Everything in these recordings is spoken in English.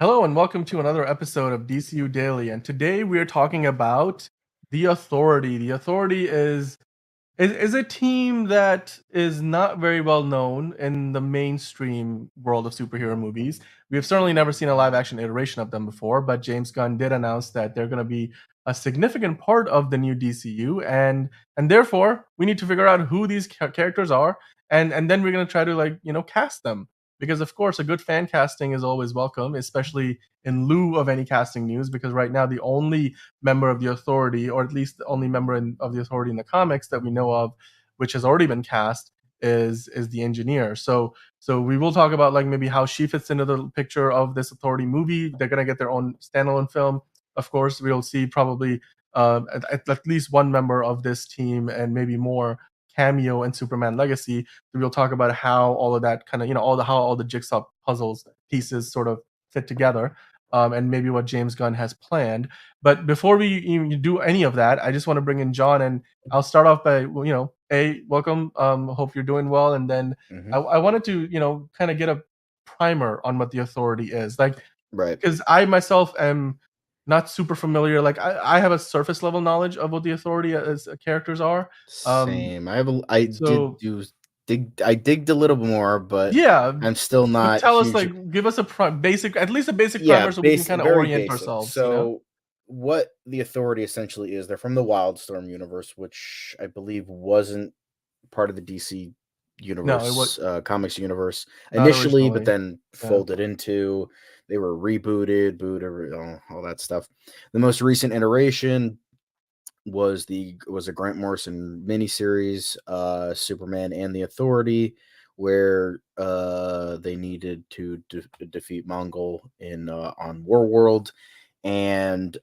Hello and welcome to another episode of DCU Daily. And today we are talking about the Authority. The Authority is a team that is not very well known in the mainstream world of superhero movies. We have certainly never seen a live action iteration of them before, but James Gunn did announce that they're going to be a significant part of the new DCU, and therefore we need to figure out who these characters are, and then we're going to try to cast them, because of course a good fan casting is always welcome, especially in lieu of any casting news, because right now the only member of the Authority, or at least the only member of the Authority in the comics that we know of, which has already been cast, is the Engineer. So we will talk about like maybe how she fits into the picture of this Authority movie. They're gonna get their own standalone film. Of course, we'll see probably at least one member of this team and maybe more cameo in Superman Legacy. So we'll talk about how all of that kind of how all the jigsaw puzzles pieces sort of fit together. And maybe what James Gunn has planned. But before we even do any of that, I just want to bring in John, and I'll start off by welcome. Hope you're doing well, and then I wanted to kind of get a primer on what the Authority is, like, Right. because I myself am not super familiar. Like I have a surface level knowledge of what the Authority as characters are. Same. I did So do I digged a little bit more, but yeah, I'm still but not tell us, huge. like, give us a basic, at least a basic Yeah, primer, so we can kind of very orient basic. ourselves. You know. So what the Authority essentially is, they're from the Wildstorm universe, which I believe wasn't part of the DC No, it was universe, comics universe not initially, but originally. then Yeah. folded into. They were rebooted, all that stuff. The most recent iteration was a Grant Morrison miniseries, Superman and the Authority, where they needed to defeat Mongol in on Warworld, and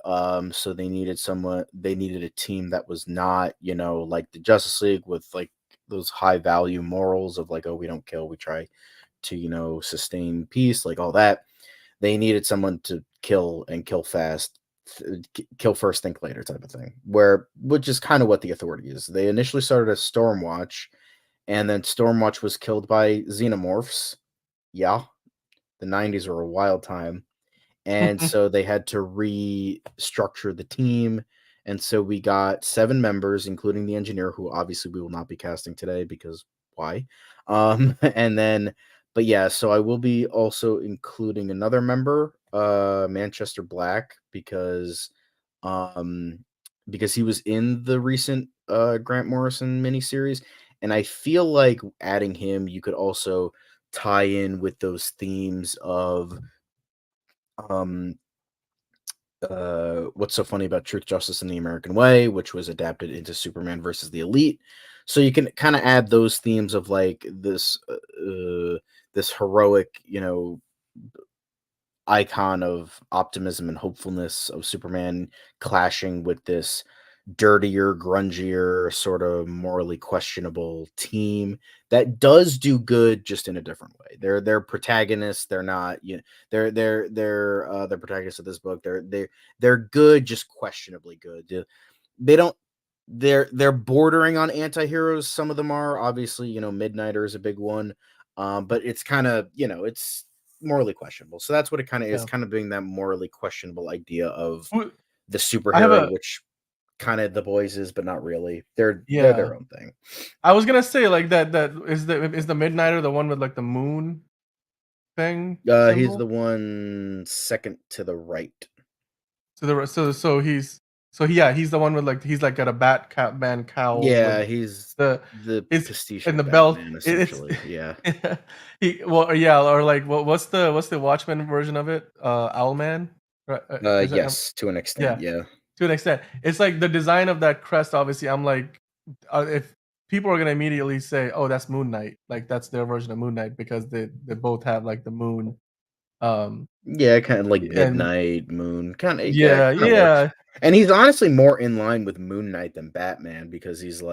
so they needed a team that was not, like the Justice League, with like those high value morals of like, oh, we don't kill, we try to, sustain peace, like all that. They needed someone to kill and kill fast, kill first, think later type of thing. Which is kind of what the Authority is. They initially started as Stormwatch, and then Stormwatch was killed by xenomorphs. Yeah, the '90s were a wild time, and so they had to restructure the team. And so we got 7 members, including the Engineer, who obviously we will not be casting today because why? And then, but yeah, so I will be also including another member, Manchester Black, um, because he was in the recent Grant Morrison miniseries, and I feel like adding him, you could also tie in with those themes of um What's So Funny About Truth, Justice, and the American Way, which was adapted into Superman versus the Elite. So you can kind of add those themes of like this heroic, icon of optimism and hopefulness of Superman, clashing with this dirtier, grungier, sort of morally questionable team that does do good, just in a different way. They're protagonists. They're not, they're the protagonists of this book. They're good, just questionably good. They don't. They're bordering on anti-heroes. Some of them are, obviously, Midnighter is a big one, but it's kind of, it's morally questionable. So that's what it kind of is, Yeah. kind of being that morally questionable idea of Who- the I have superhero, a which kind of the boys is, but not really. They're yeah. their own thing. I was gonna say, like, that is the Midnighter the one with like the moon thing He's symbol? the one second to the right. So he's the one with, like, he's like got a Batman cowl Yeah, with he's the the it's pastiche and of the belt. Batman, It's essentially. Yeah. or like what's the Watchmen version of it? Owlman, right? Is that Yes, to an extent. yeah, Yeah. to an extent. It's like the design of that crest. Obviously, I'm like, if people are gonna immediately say, "Oh, that's Moon Knight," like that's their version of Moon Knight, because they both have like the moon. Um, Yeah, kind of like and Midnight Moon, kind of, yeah, yeah, kind of works. yeah. And he's honestly more in line with Moon Knight than Batman, because he's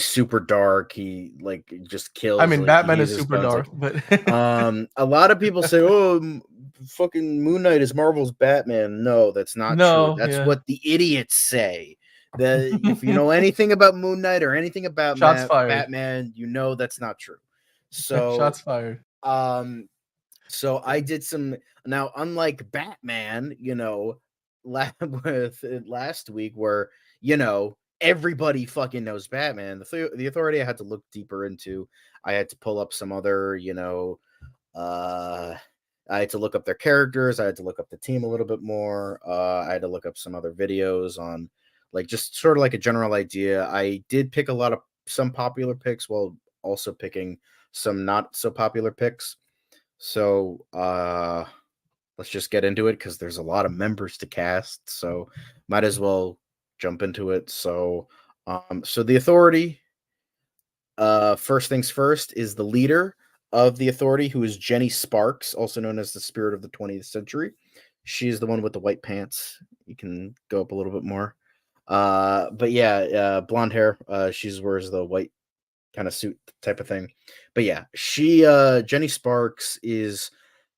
super dark. He like just I kills, mean, like he Batman is uses super guns. dark, Like, but a lot of people say, "Oh, fucking Moon Knight is Marvel's Batman." No, that's not true. no, That's yeah. what the idiots say. That if you know anything about Moon Knight or anything about Shots fired. Batman, you know that's not true. So, Shots fired. um So I did some now, unlike Batman, with last week where, everybody fucking knows Batman. The Authority I had to look deeper into. I had to pull up some other, uh I had to look up their characters, I had to look up the team a little bit more. I had to look up some other videos on like just sort of like a general idea. I did pick a lot of some popular picks while also picking some not so popular picks. So let's just get into it because there's a lot of members to cast. So might as well jump into it. So the Authority, first things first, is the leader of the Authority, who is Jenny Sparks, also known as the Spirit of the 20th Century. She's the one with the white pants. You can go up a little bit more. But yeah, blonde hair. She wears the white kind of suit type of thing. But yeah, Jenny Sparks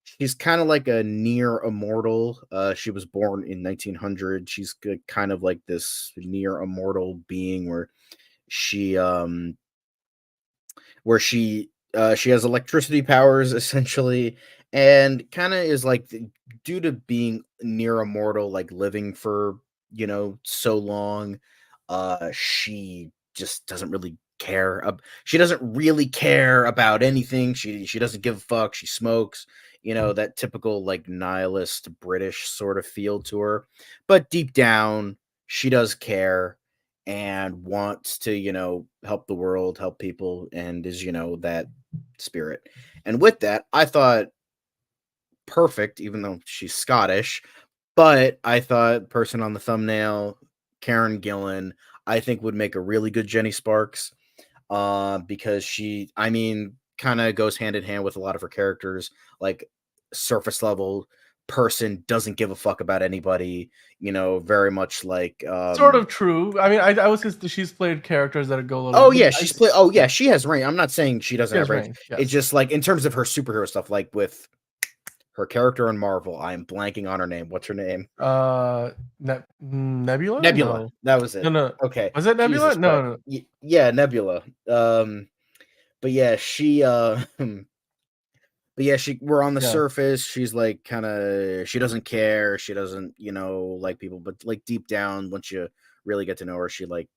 she's kind of like a near immortal. She was born in 1900. She's kind of like this near immortal being she um she has electricity powers essentially, and kind of is like due to being near immortal, like living for so long, she just doesn't really care. She doesn't really care about anything. She doesn't give a fuck. She smokes. That typical like nihilist British sort of feel to her, but deep down she does care and wants to, help the world, help people, and is, that spirit. And with that, I thought perfect, even though she's Scottish, but I thought person on the thumbnail, Karen Gillan, I think would make a really good Jenny Sparks, because I mean, kind of goes hand in hand with a lot of her characters, like surface level person, doesn't give a fuck about anybody, very much like Sort of true. I mean, I was just she's played characters that go a little. Oh But yeah, yeah, she has range. I'm not saying she doesn't she have has range. range. It's Yes. just like in terms of her superhero stuff, like with her character in Marvel, I am blanking on her name. What's her name? Nebula? Nebula. No, That was no, it. no. Okay. Was it Nebula? Jesus Christ. No, no. Yeah, Nebula. But yeah, but yeah, we're on the Yeah, surface. She's like she doesn't care. She doesn't, like people, but like deep down, once you really get to know her, she like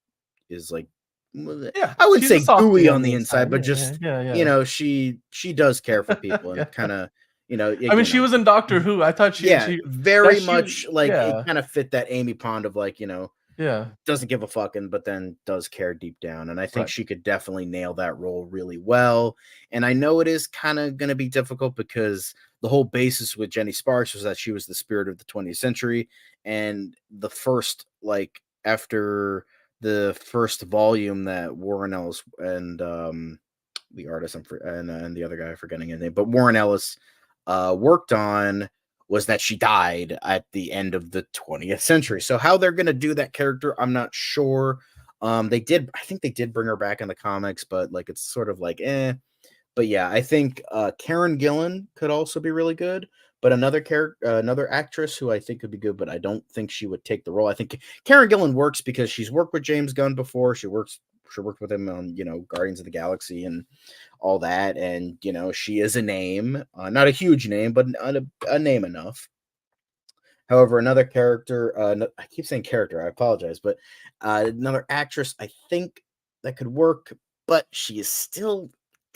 is like yeah. I wouldn't She's a say softie gooey on on the the inside, inside. but Yeah, just yeah, yeah, she does care for yeah. people and Yeah. I mean, she again, was in Doctor Who. I thought yeah, she that very she much like it yeah, kind of fit that Amy Pond of like, yeah. doesn't give a fucking, but then does care deep down. And I think Right. she could definitely nail that role really well. And I know it is kind of going to be difficult because the whole basis with Jenny Sparks was that she was the spirit of the 20th century. And the first, like, after the first volume that Warren Ellis and the artist and the other guy, I'm forgetting his name, but Warren Ellis worked on was that she died at the end of the 20th century. So how they're going to do that character, I'm not sure. I think they did bring her back in the comics, but like it's sort of like But yeah, I think Karen Gillan could also be really good. But another character, another actress who I think could be good, but I don't think she would take the role. I think Karen Gillan works because she's worked with James Gunn before. She worked with him on Guardians of the Galaxy and all that, and she is a name, not a huge name, but a name enough. However, another character, I keep saying character, I apologize, but another actress, I think that could work, but she is still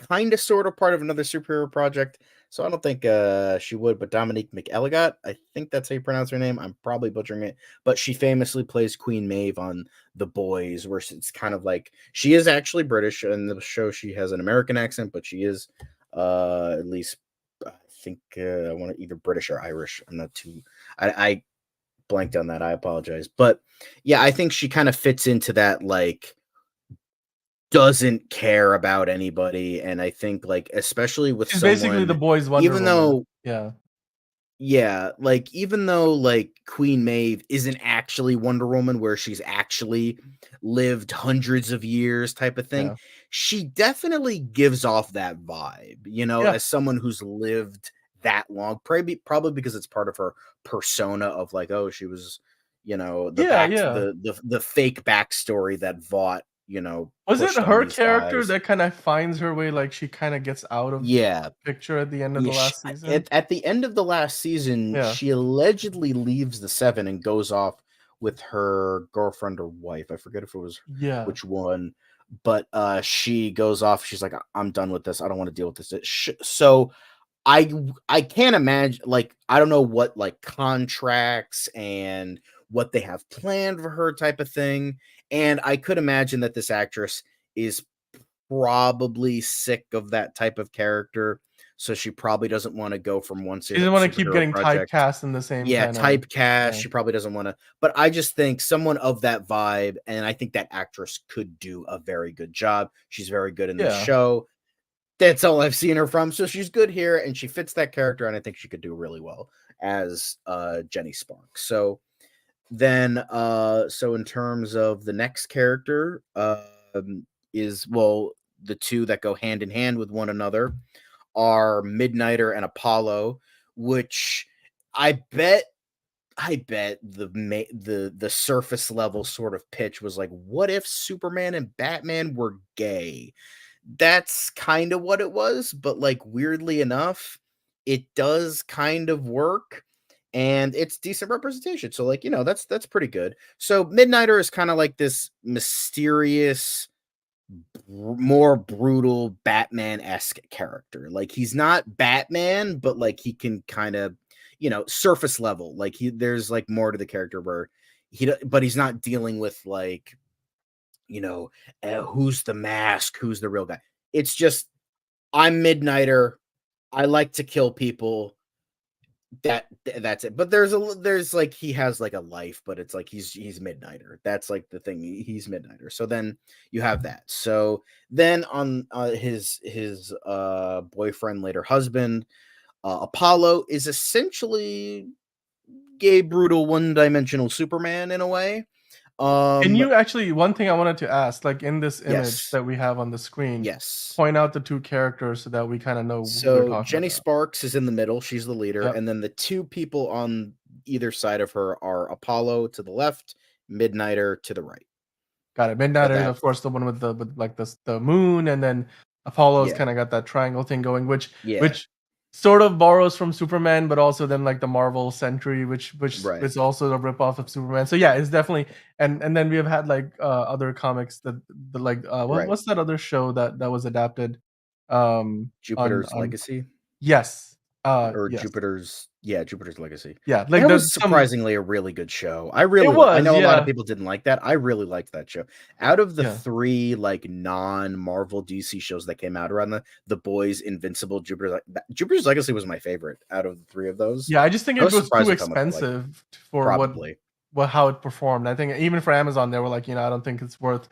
kind of sort of part of another superhero project, so I don't think she would. But Dominique McElligott, I think that's how you pronounce her name. I'm probably butchering it, but she famously plays Queen Maeve on The Boys, where it's kind of like she is actually British. In the show, she has an American accent, but she is at least I think I want to either British or Irish. I'm not too. I blanked on that. I apologize. But yeah, I think she kind of fits into that, like, doesn't care about anybody. And I think, like, especially with She's basically the someone, boys' Wonder even Woman. though, Yeah, yeah, like, even though, like, Queen Maeve isn't actually Wonder Woman, where she's actually lived hundreds of years type of thing, yeah, she definitely gives off that vibe, yeah, as someone who's lived that long, probably because it's part of her persona of like, oh, she was, the yeah, back, yeah. the fake backstory that Vought, Was it pushed on her these character guys. that kinda finds her way, like, she kinda gets out of Yeah. picture at the end of Yeah, the last season? at the end of the last season, Yeah. she allegedly leaves the Seven and goes off with her girlfriend or wife. I forget if it was Yeah. which one, but she goes off. She's like, I'm done with this. I don't want to deal with this. So I can't imagine. Like, I don't know what like contracts and what they have planned for her type of thing. And I could imagine that this actress is probably sick of that type of character, so she probably doesn't wanna go from one She didn't wanna keep superhero getting project. typecast in the same Yeah, kinda typecast, yeah. she probably doesn't wanna, but I just think someone of that vibe, and I think that actress could do a very good job. She's very good in this Yeah. show. That's all I've seen her from, so she's good here, and she fits that character, and I think she could do really well as, Jenny Sparks. So in terms of the next character, is well, the two that go hand in hand with one another are Midnighter and Apollo, which I bet the surface level sort of pitch was like, what if Superman and Batman were gay? That's kind of what it was, but like weirdly enough, it does kind of work and it's decent representation. So like, that's pretty good. So Midnighter is kind of like this mysterious, more brutal Batman-esque character. Like he's not Batman, but like he can kind of, surface level. Like there's like more to the character where but he's not dealing with like, you know, who's the mask, who's the real guy. It's just I'm Midnighter. I like to kill people. That's it. But there's like he has like a life, but it's like he's Midnighter. That's like the thing. He's Midnighter. So then you have that. So then on his boyfriend, later husband, Apollo is essentially gay, brutal, one-dimensional Superman in a way. Can Um you actually one thing I wanted to ask, like, in this image yes. that we have on the screen, Yes. point out the 2 characters so that we kinda know who we're So talking Jenny about. Sparks is in the middle. She's the leader. Yep. And then the two people on either side of her are Apollo to the left, Midnighter to the right. Got it. So Midnighter is, of that's, course, the one with, like, the moon, and then Apollo's yeah. kinda got that triangle thing going, which Yeah. which sort of borrows from Superman, but also then, like, the Marvel Sentry, which Right. is also a ripoff of Superman. So, yeah, it's definitely and then we have had, like, other comics that like, Right. what's that other show that was adapted, Jupiter's on Legacy. yes, Or yes. Jupiter's Legacy. Yeah, like, That the was some surprisingly a really good show. it I was, know a lot of yeah, people didn't like that. I really liked that show. Out of the yeah. 3, like, non-Marvel DC shows that came out around The Boys, Invincible, Jupiter's Legacy was my favorite out of the 3 of those. Yeah, I just think I it was was surprised too with how much I liked it. expensive for Probably. how it performed. I think even for Amazon, they were like, I don't think it's worth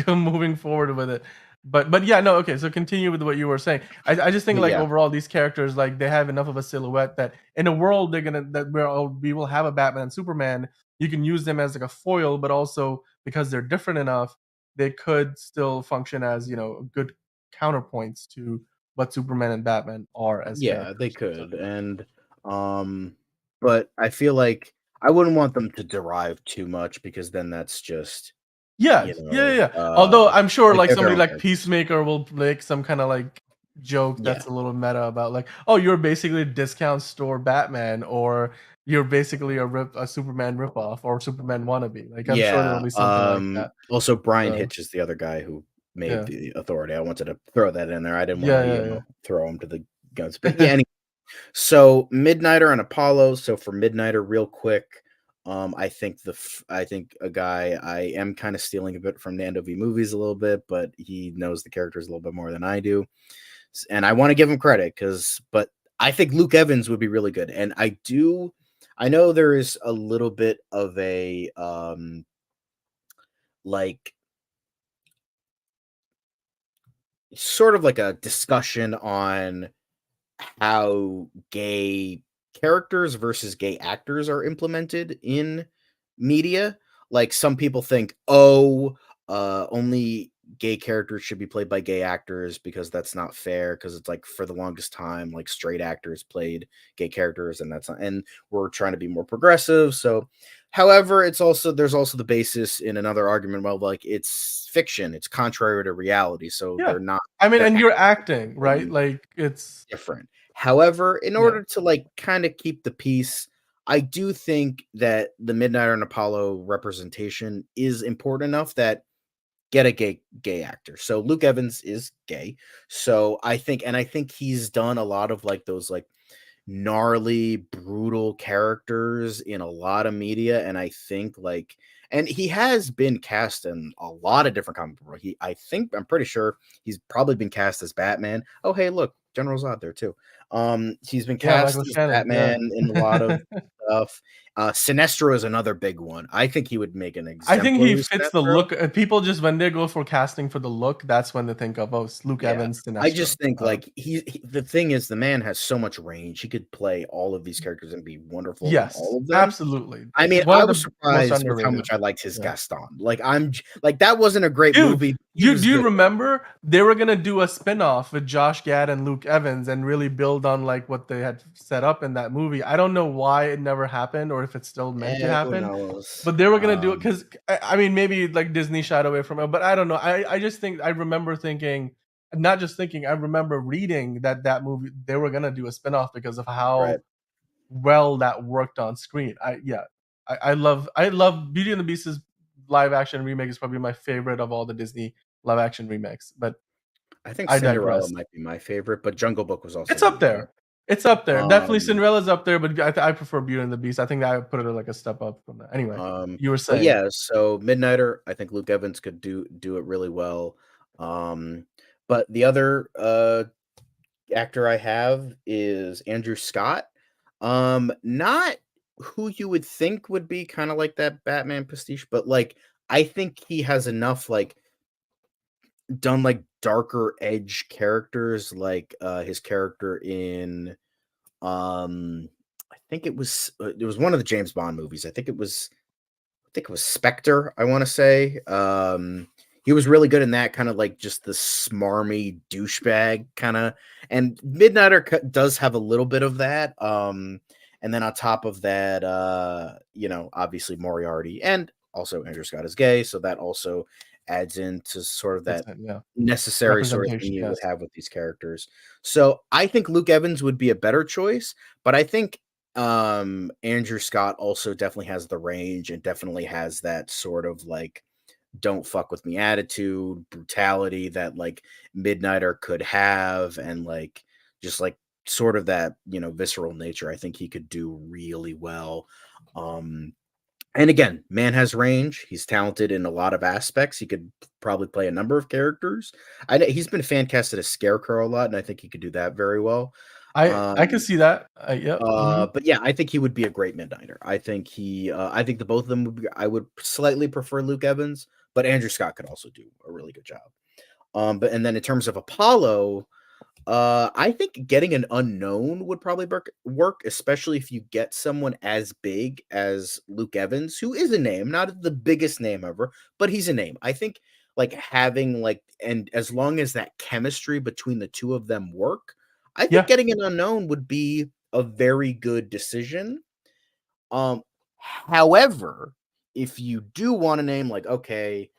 moving forward with it. But yeah, no, okay. So continue with what you were saying. I just think like Yeah. overall these characters like they have enough of a silhouette that in a world we will have a Batman and Superman, you can use them as like a foil, but also because they're different enough, they could still function as good counterpoints to what Superman and Batman are as Yeah, they characters. So could, yeah. and, um, but I feel like I wouldn't want them to derive too much because then that's just, Yes. Yeah, yeah, yeah. uh, Although I'm sure like, like they're their somebody own like characters. Peacemaker will make some kinda like joke Yeah. that's a little meta about like, "Oh, you're basically a discount store Batman," or "You're basically a Superman ripoff or Superman wannabe." Like, I'm sure there'll Yeah, be something like that. also Brian So, Hitch is the other guy who made yeah. the Authority. I wanted to throw that in there. I didn't Yeah, wanna, yeah, throw him to the guns, but yeah, yeah. so Midnighter and Apollo. So for Midnighter, real quick, I think a guy I am kind of stealing a bit from Nando V movies a little bit, but he knows the characters a little bit more than I do, and I want to give him credit but I think Luke Evans would be really good, and I know there is a little bit of a like sort of like a discussion on how gay characters versus gay actors are implemented in media. Like some people think, oh, only gay characters should be played by gay actors because that's not fair. Because it's like for the longest time, like straight actors played gay characters, and that's not. And we're trying to be more progressive. So, However, there's also the basis in another argument. Well, like it's fiction, it's contrary to reality, so Yeah. they're not I mean, they're and you're acting, right? acting Like, it's different. However, in yeah. order to like kind of keep the peace, I do think that the Midnight and Apollo representation is important enough that get a gay actor. So Luke Evans is gay. So I think he's done a lot of like those like gnarly, brutal characters in a lot of media, and I think like and he has been cast in a lot of different comic book. I'm pretty sure he's probably been cast as Batman. Oh, hey, look, General Zod there too. He's been Yeah, cast Michael as Shannon, yeah. Batman in a lot of stuff. Sinestro is another big one. I think he would make an I think he exemplary fits the Sinestro. look, people just when they go for casting for the look, that's when they think of, "Oh, it's Luke Yeah. Evans, I Sinestro." just think, like, the thing is the man has so much range. He could play all of these characters and be wonderful in Yes, all of them. absolutely. I mean, One I of was the most surprised with how underrated. much I liked his Yeah. Gaston. Like, like, that wasn't a great Dude, movie. He do was do you good. remember they were gonna do a spin-off with Josh Gad and Luke Evans and really build on, like, what they had set up in that movie? I don't know why it never happened or if it's still meant to Who happen, knows? but they were gonna do it 'cause I mean, maybe, like, Disney shied away from it, but I don't know. I just think I remember thinking not just thinking, I remember reading that that movie they were gonna do a spin-off because of Right. how well that worked on screen. I love Beauty and the Beast's live action remake is probably my favorite of all the Disney live action remakes, but I think I Cinderella digress. might be my favorite, but Jungle Book was also It's really up good. there. It's up there. Definitely Um Cinderella's up there, but I prefer Beauty and the Beast. I think that I would put it like a step up from that. Anyway, you were but saying. yeah, so Midnighter, I think Luke Evans could do it really well. Um, but the other, actor I have is Andrew Scott. Not who you would think would be kind of like that Batman pastiche, but like I think he has enough like done like darker edge characters, like his character in I think it was one of the James Bond movies. I think it was Spectre, I want to say. He was really good in that kind of like just the smarmy douchebag kind of. And does have a little bit of that. And then on top of that, obviously Moriarty and also Andrew Scott is gay, so that also adds into sort of That's that it, yeah. necessary sort of thing Representation, you would yes. have with these characters. So I think Luke Evans would be a better choice, but I think Andrew Scott also definitely has the range and definitely has that sort of like don't fuck with me attitude, brutality that like Midnighter could have, and like just like sort of that, visceral nature. I think he could do really well. Um and again, man has range. He's talented in a lot of aspects. He could probably play a number of characters. I know he's been fan casted as Scarecrow a lot, and I think he could do that very well. I can Um, see that. Yep. Mhm. but yeah, I think he would be a great Midnighter. I think the both of them would be. I would slightly prefer Luke Evans, but Andrew Scott could also do a really good job. But and then in terms of Apollo, I think getting an unknown would probably work, especially if you get someone as big as Luke Evans, who is a name, not the biggest name ever, but he's a name. I think like having like, and as long as that chemistry between the two of them work, I think Yeah. getting an unknown would be a very good decision. Um, However, if you do want a name like, okay,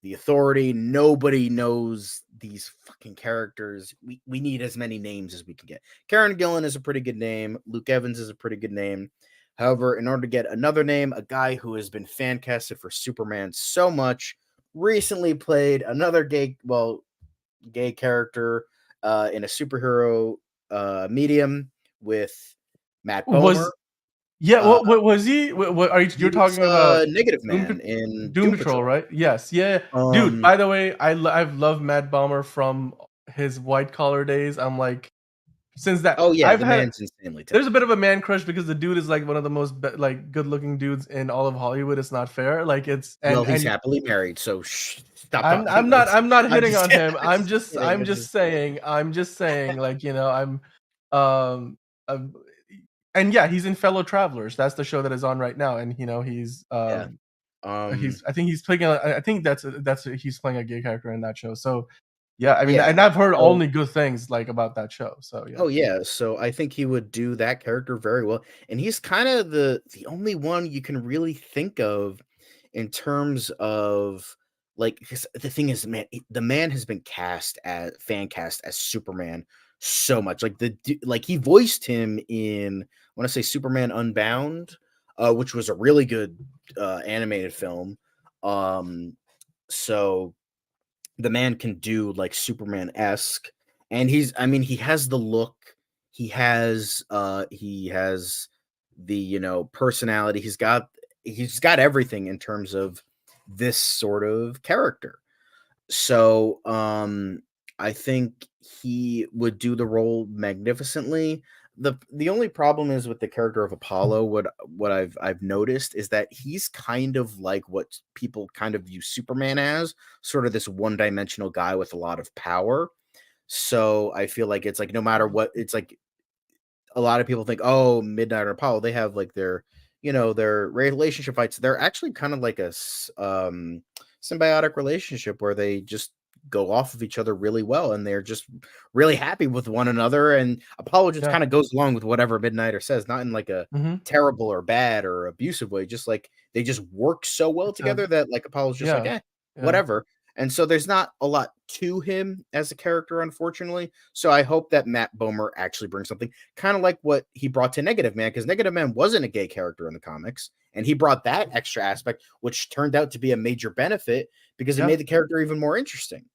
the Authority, nobody knows these fucking characters. We need as many names as we can get. Karen Gillan is a pretty good name. Luke Evans is a pretty good name. However, in order to get another name, a guy who has been fan casted for Superman so much, recently played another gay character in a superhero medium with Matt Bomer. Was yeah, Uh, what was he? What are you're he's talking about Negative Doom Man Pat in Doom Doom Patrol, Patrol. right? Yes, yeah. Dude, Um, by the way, I've loved Matt Bomber from his white collar days. I'm like, since that oh yeah, I've the had man's insanely there's a talented. bit of a man crush because the dude is like one of the most like good looking dudes in all of Hollywood. It's not fair. Like it's Well, he's and happily married, so stop I'm talking. I'm not It's I'm not I'm hitting just on him. I'm just kidding, I'm I'm just just kidding. saying like, um, um and yeah, he's in Fellow Travelers. That's the show that is on right now, and Yeah. Um, he's I think he's playing a I think that's he's playing a gay character in that show. So Yeah, I mean, Yeah. and I've heard So only good things, like, about that show, so yeah. oh, yeah, so I think he would do that character very well, and he's kinda the only one you can really think of in terms of, like, 'cause the thing is, man, the man has been cast as fan cast as Superman so much, like, like, he voiced him in, I wanna say Superman Unbound, which was a really good, animated film, um, so the man can do like Superman-esque, and I mean, he has the look, he has the, personality, he's got everything in terms of this sort of character. So, I think he would do the role magnificently. The only problem is with the character of Apollo, what I've noticed is that he's kind of like what people kind of view Superman as, sort of this one-dimensional guy with a lot of power. So I feel like it's like no matter what, it's like a lot of people think, oh, Midnight or Apollo, they have like their relationship fights. They're actually kind of like symbiotic relationship where they just go off of each other really well, and they're just really happy with one another. And Apollo just Yeah. kind of goes along with whatever Midnighter says, not in like a Mhm. terrible or bad or abusive way, just like they just work so well It's a together that like Apollo's just like, yeah, eh, yeah. whatever. And so there's not a lot to him as a character, unfortunately. So I hope that Matt Bomer actually brings something kind of like what he brought to Negative Man, because Negative Man wasn't a gay character in the comics, and he brought that extra aspect, which turned out to be a major benefit because it Yeah. made the character even more interesting.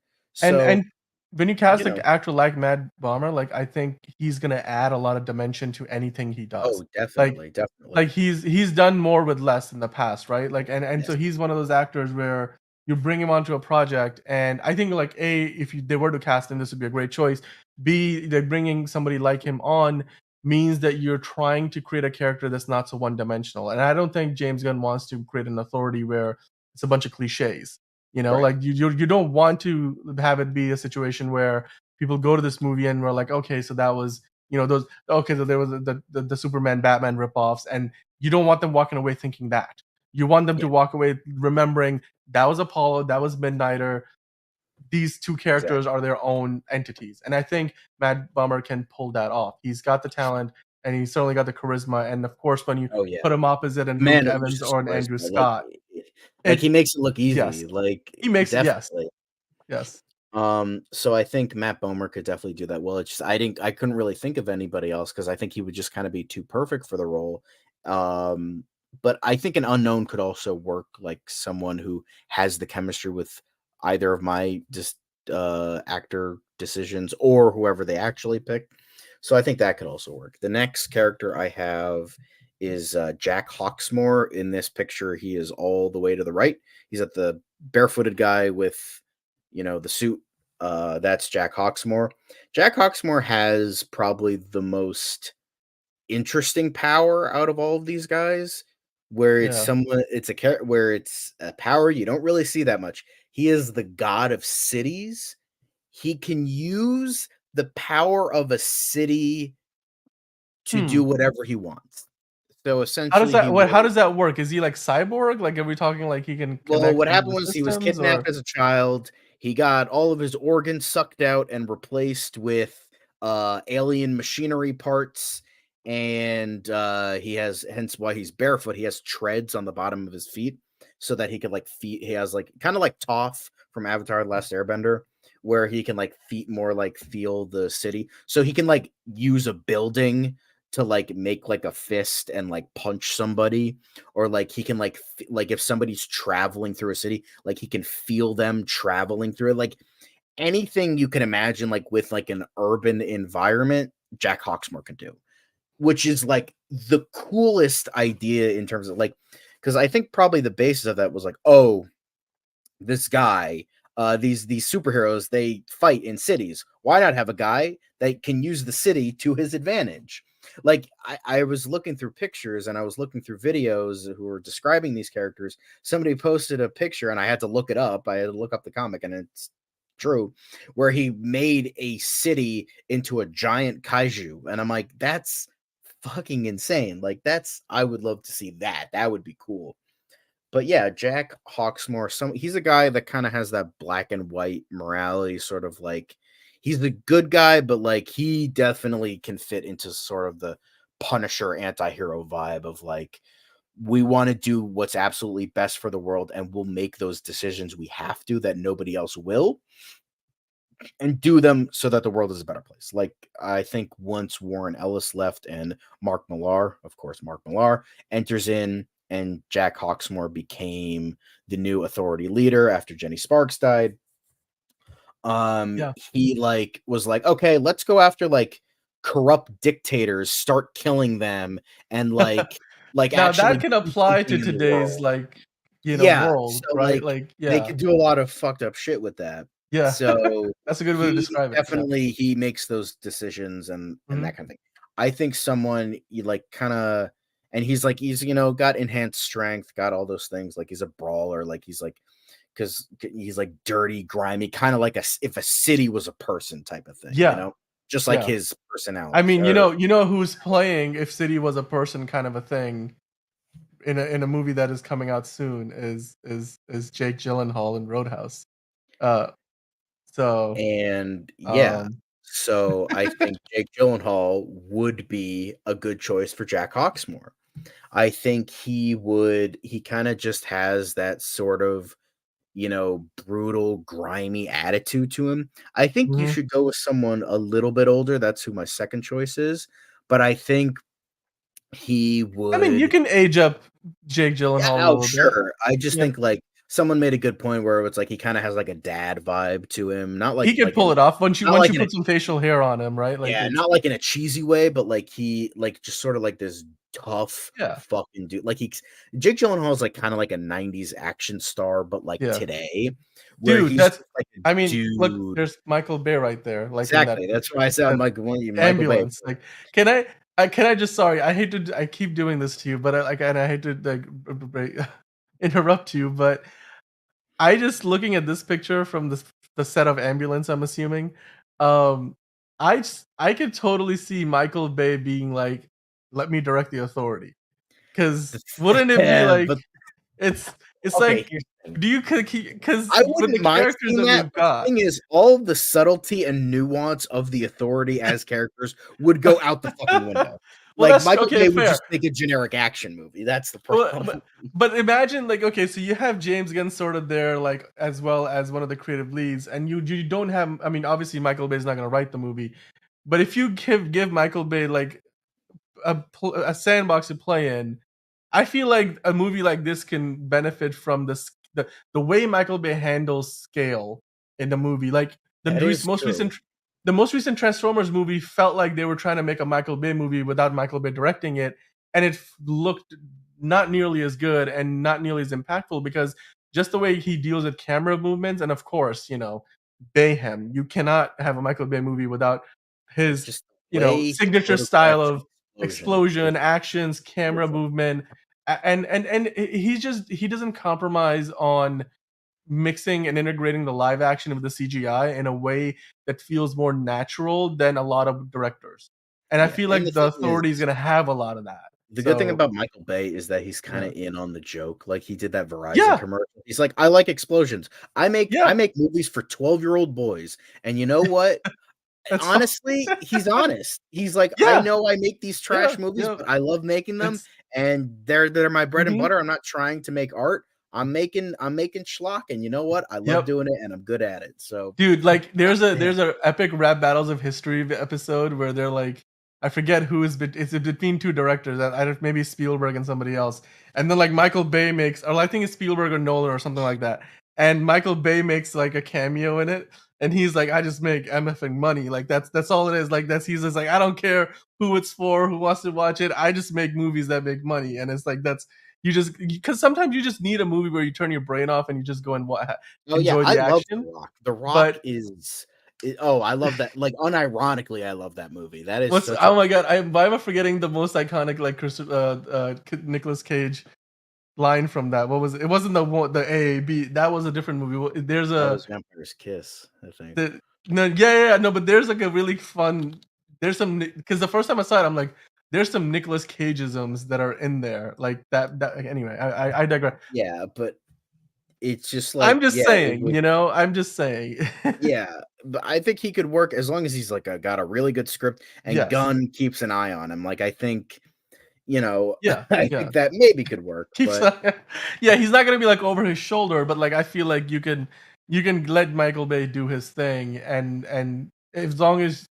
And So, and when you you cast an know, actor like Mad Bomber, like, I think he's gonna add a lot of dimension to anything he does. oh, Like definitely, like, definitely. he's done more with less in the past, right? Like, and so Yes, he's one of those actors where you bring him onto a project, and I think, like, A, if they were to cast him, this would be a great choice. B, they're bringing somebody like him on means that you're trying to create a character that's not so one-dimensional, and I don't think James Gunn wants to create an authority where it's a bunch of cliches, you know? right. Like, you don't want to have it be a situation where people go to this movie and we're like, "Okay, so that was, those okay, so there was the Superman, Batman ripoffs," and you don't want them walking away thinking that. You want them Yeah, to walk away remembering that was Apollo, that was Midnighter. These two characters exactly. are their own entities, and I think Matt Bummer can pull that off. He's got the talent, and he's certainly got the charisma. And of course, when you Oh yeah, put him opposite an Luke man Evans unleashes or an Andrew charisma. Scott, Like it he makes it look yes, easy. Like he makes it. Yes, definitely. yes, So I think Matt Bomer could definitely do that well. It's just I couldn't really think of anybody else because I think he would just kind of be too perfect for the role. Um, but I think an unknown could also work, like someone who has the chemistry with either of my just actor decisions or whoever they actually pick. So I think that could also work. The next character I have is Jack Hawksmoor. In this picture, he is all the way to the right. He's at the barefooted guy with the suit. That's Jack Hawksmoor. Jack Hawksmoor has probably the most interesting power out of all of these guys, where yeah. it's a where it's a power you don't really see that much. He is the god of cities. He can use the power of a city to Hmm. do whatever he wants. So How does essentially, that how does that work? Is he like cyborg? Like, are we talking like he can well, connect what into happened the was he was systems, or kidnapped as a child. He got all of his organs sucked out and replaced with alien machinery parts. And he has, hence why he's barefoot. He has treads on the bottom of his feet so that he could like feet. He has like kind of like Toph from Avatar: The Last Airbender, where he can like feet more like feel the city. So he can like use a building to like make like a fist and like punch somebody, or like he can like like if somebody's traveling through a city, like he can feel them traveling through it, like anything you can imagine, like with like an urban environment, Jack Hawksmoor can do, which is like the coolest idea in terms of like, because I think probably the basis of that was like, oh, this guy, these superheroes, they fight in cities. Why not have a guy that can use the city to his advantage? Like I was looking through pictures and I was looking through videos who were describing these characters. Somebody posted a picture and I had to look it up. I had to look up the comic, and it's true, where he made a city into a giant kaiju. And I'm like, that's fucking insane. Like I would love to see that. That would be cool. But yeah, Jack Hawksmoor, he's a guy that kind of has that black and white morality, sort of like he's the good guy, but like he definitely can fit into sort of the Punisher anti-hero vibe of like we want to do what's absolutely best for the world and we'll make those decisions we have to that nobody else will and do them so that the world is a better place. Like I think once Warren Ellis left and Mark Millar, of course, Mark Millar enters in, and Jack Hawksmoor became the new authority leader after Jenny Sparks died. Yeah. He like was like, okay, let's go after like corrupt dictators, start killing them, and like Now that actually can do apply to something in the today's world. like, Yeah, world, so, right? like, Like, they yeah. could do a lot of fucked up shit with that. Yeah. So, That's a good way to describe it. Yeah. he makes those decisions and Mhm. that kind of thing. I think someone you, like, kinda and he's, got enhanced strength, got all those things, like, he's a brawler, like, he's, like 'cause he's, like, dirty, grimy, kinda like if a city was a person type of thing, you Yeah. know? Just like Yeah. his I personality, mean, or who's playing If City Was a Person kind of a thing in a movie that is coming out soon is Jake Gyllenhaal in Roadhouse. Uh, so, And yeah, um so I think Jake Gyllenhaal would be a good choice for Jack Hawksmoor. I think he kinda just has that sort of, brutal, grimy attitude to him. I think you Mhm. should go with someone a little bit older, that's who my second choice is, but I think he I mean, you would can age up Jake yeah, Gyllenhaal a oh, little bit. sure. I just Yeah. think, like, someone made a good point where it's like he kinda has, like, a dad vibe to him, not He like could pull it off once you not once like you in a put some facial hair on him, right? Like, yeah, it's not like in a cheesy way, but like he like just sort of like this tough yeah, fucking dude. Like Jake Gyllenhaal is like kind of like a 90s action star, but like yeah. today, where Dude, he's that's just like a I mean, look, dude. there's Michael Bay right there, like, in that Exactly. That's picture. why I said I'm That like one you Michael Bay. ambulance, like, can I just sorry, I hate to I keep doing this to you, but and I hate to, like, interrupt you, but I just looking at this picture from the set of Ambulance, I'm assuming, um, I could totally see Michael Bay being like, "Let me direct The Authority," because wouldn't it be Yeah, like but it's okay, like, here's the thing. do you because I with wouldn't the mind characters seeing that that, we've but the got thing is, all of the subtlety and nuance of the authority as characters would go out the fucking window. Well, Like that's Michael okay, Bay would fair. just make a generic action movie. That's the Well, problem. but imagine like okay, so you have James Gunn sort of there, like as well as one of the creative leads, and you don't have. I mean, obviously Michael Bay's not going to write the movie, but if you give Michael Bay like a sandbox to play in, I feel like a movie like this can benefit from the way Michael Bay handles scale in the movie. Like the That is most true. recent Transformers movie felt like they were trying to make a Michael Bay movie without Michael Bay directing it, and it looked not nearly as good and not nearly as impactful because just the way he deals with camera movements, and of course, Bayhem. You cannot have a Michael Bay movie without his, Just the way he signature style photographs an of explosion explosion, is actions, camera beautiful. movement, and he doesn't compromise on mixing and integrating the live action with the CGI in a way that feels more natural than a lot of directors. And I Yeah, feel and the like The thing Authority is is gonna have a lot of that. the good thing So, about Michael Bay is that he's yeah. kinda in on the joke, like, he did that Verizon Yeah, commercial. He's like, "I like explosions. I yeah, make movies for 12-year-old boys, and you know what? that's fine. Honestly, he's honest. He's like, "I Yeah, know I make these yeah, trash movies, yeah. but I love making them, It's and they're my bread and mhm, butter. I'm not trying to make art. I'm making schlock, and you know what? I love yep. doing it, and I'm good at it." So, Dude, like damn, there's a epic rap battles of history episode where they're like, I forget who is it's between two directors. I don't maybe Spielberg and somebody else, and then like Michael Bay makes, or I think it's Spielberg or Nolan or something like that, and Michael Bay makes like a cameo in it, and he's like, I just make MFing money, like that's all it is. Like that's he's just like, I don't care who it's for, who wants to watch it, I just make movies that make money, and it's like that's you just because sometimes you just need a movie where you turn your brain off and you just go and oh, yeah, enjoy I the love action, The Rock. The Rock but is oh, I love that, like, unironically, I love that movie. That is what's such a oh my god, why am I forgetting the most iconic like Nicolas Cage line from that? What was it? It wasn't the AAB. That was a different movie. There's that a was Vampire's Kiss, I think. the no, yeah, no, but there's like a really fun. There's some because the first time I saw it, I'm like, there's some Nicolas Cageisms that are in there, like that anyway, I digress. Yeah, but it's just I'm like, just yeah, it saying, would I'm just saying. yeah, but I think he could work as long as he's, like, got a really good script and Yes. Gunn keeps an eye on him, like, I think, Yeah, I yeah. think that maybe could work, Keeps but yeah, he's not gonna be, like, over his shoulder, but, like, I feel like you can let Michael Bay do his thing, and as long as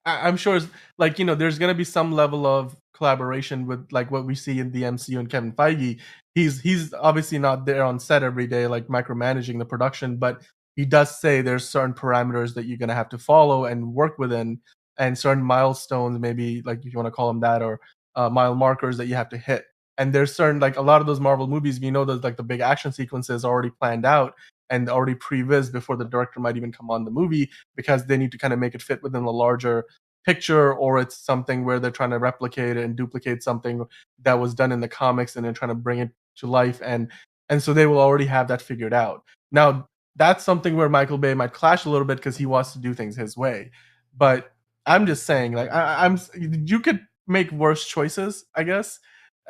I'm sure it's like, there's gonna be some level of collaboration with like what we see in the MCU and Kevin Feige. He's obviously not there on set every day, like micromanaging the production, but he does say there's certain parameters that you're gonna have to follow and work within, and certain milestones, maybe like if you want to call them that, or mile markers that you have to hit. And there's certain like a lot of those Marvel movies, we know those like the big action sequences already planned out and already previs before the director might even come on the movie because they need to kind of make it fit within the larger picture, or it's something where they're trying to replicate and duplicate something that was done in the comics and they're trying to bring it to life, and so they will already have that figured out. Now that's something where Michael Bay might clash a little bit because he wants to do things his way, but I'm just saying like I'm you could make worse choices, I guess.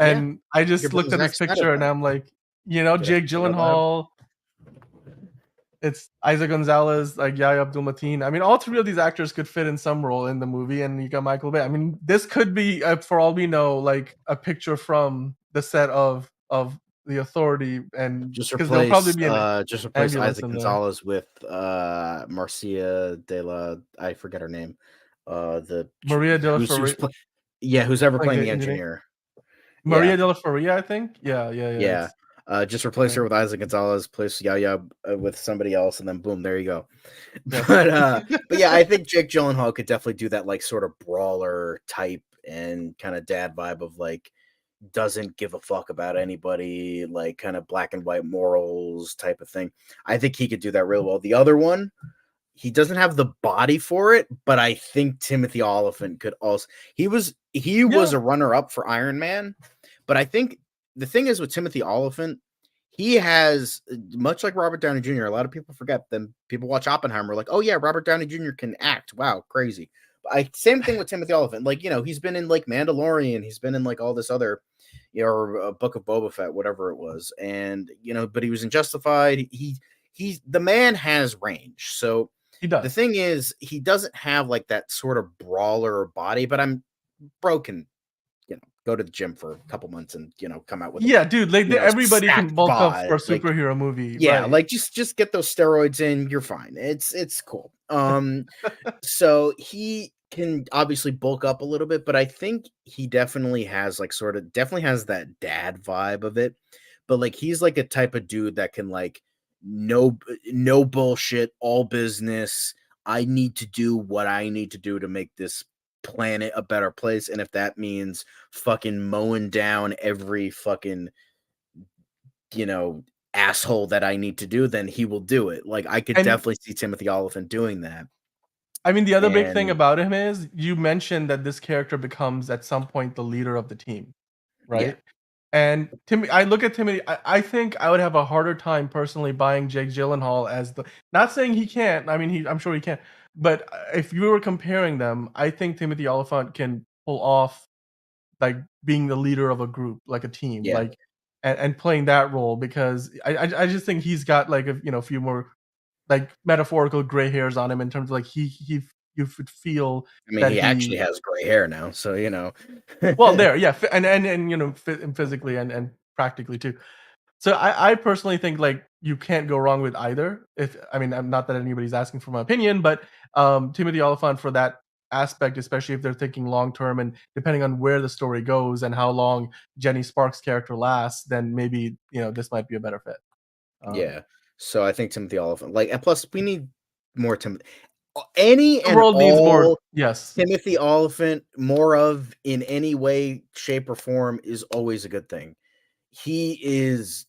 yeah, And I you just could bring looked at Zack this Snyder picture and back. I'm like, Get a Jake Snyder vibe. Gyllenhaal, it's Isaac Gonzalez, like Yahya Abdul-Mateen. I mean, all three of these actors could fit in some role in the movie, and you got Michael Bay. I mean, this could be, for all we know, like a picture from the set of The Authority, and because there'll probably be an Just replace ambulance Isaac in there. Gonzalez with, Marcia de la I forget her name, the ch Maria de la who's Furia, pla yeah, who's ever like playing the the engineer. engineer. Yeah, Maria de la Furia, I think. Yeah, yeah, yeah. yeah, It's just replace yeah, her with Isaac Gonzalez, place Yaya, with somebody else, and then boom, there you go. yeah. But yeah, I think Jake Gyllenhaal could definitely do that, like, sort of brawler type and kinda dad vibe of, like, doesn't give a fuck about anybody, like, kinda black and white morals type of thing. I think he could do that real well. The other one, he doesn't have the body for it, but I think Timothy Olyphant could also he was Yeah, a runner up for Iron Man, but I think the thing is with Timothy Olyphant, he has much like Robert Downey Jr., a lot of people forget them. People watch Oppenheimer like, "Oh yeah, Robert Downey Jr. can act. Wow, crazy." But same thing with Timothy Olyphant. Like, he's been in like Mandalorian, he's been in like all this other, or Book of Boba Fett, whatever it was. And, but he was in Justified. He the man has range. So he the does. thing is, he doesn't have like that sort of brawler body, but I'm broken, go to the gym for a couple months and, come out with a, Yeah, dude, like everybody can stacked bulk up bod. for a Like, superhero movie, yeah, right? like just get those steroids in, you're fine. It's cool. So he can obviously bulk up a little bit, but I think he definitely has like sort of definitely has that dad vibe of it. But like he's like a type of dude that can like no bullshit, all business. I need to do what I need to do to make this planet a better place. And if that means fucking mowing down every fucking, you know, asshole that I need to do, then he will do it. Like I could And definitely see Timothy Olyphant doing that. I mean, the other big thing And about him is you mentioned that this character becomes at some point the leader of the team, yeah, right? And I look at Timothy. I think I would have a harder time personally buying Jake Gyllenhaal as the. Not saying he can't. I mean, I'm sure he can. But if you were comparing them, I think Timothy Oliphant can pull off like being the leader of a group, like a team, yeah. like and playing that role because I just think he's got like a few more like metaphorical gray hairs on him in terms of like you would feel I mean, that he actually he has gray hair now, so well there yeah and physically and practically too. So I personally think like you can't go wrong with either. If I mean I'm not that anybody's asking for my opinion, but Timothy Oliphant for that aspect, especially if they're thinking long term and depending on where the story goes and how long Jenny Sparks' character lasts, then maybe this might be a better fit. Um, yeah. So I think Timothy Olyphant, like, and plus we need more any the and world needs more. all Yes, Timothy Olyphant more of in any way, shape, or form is always a good thing. He is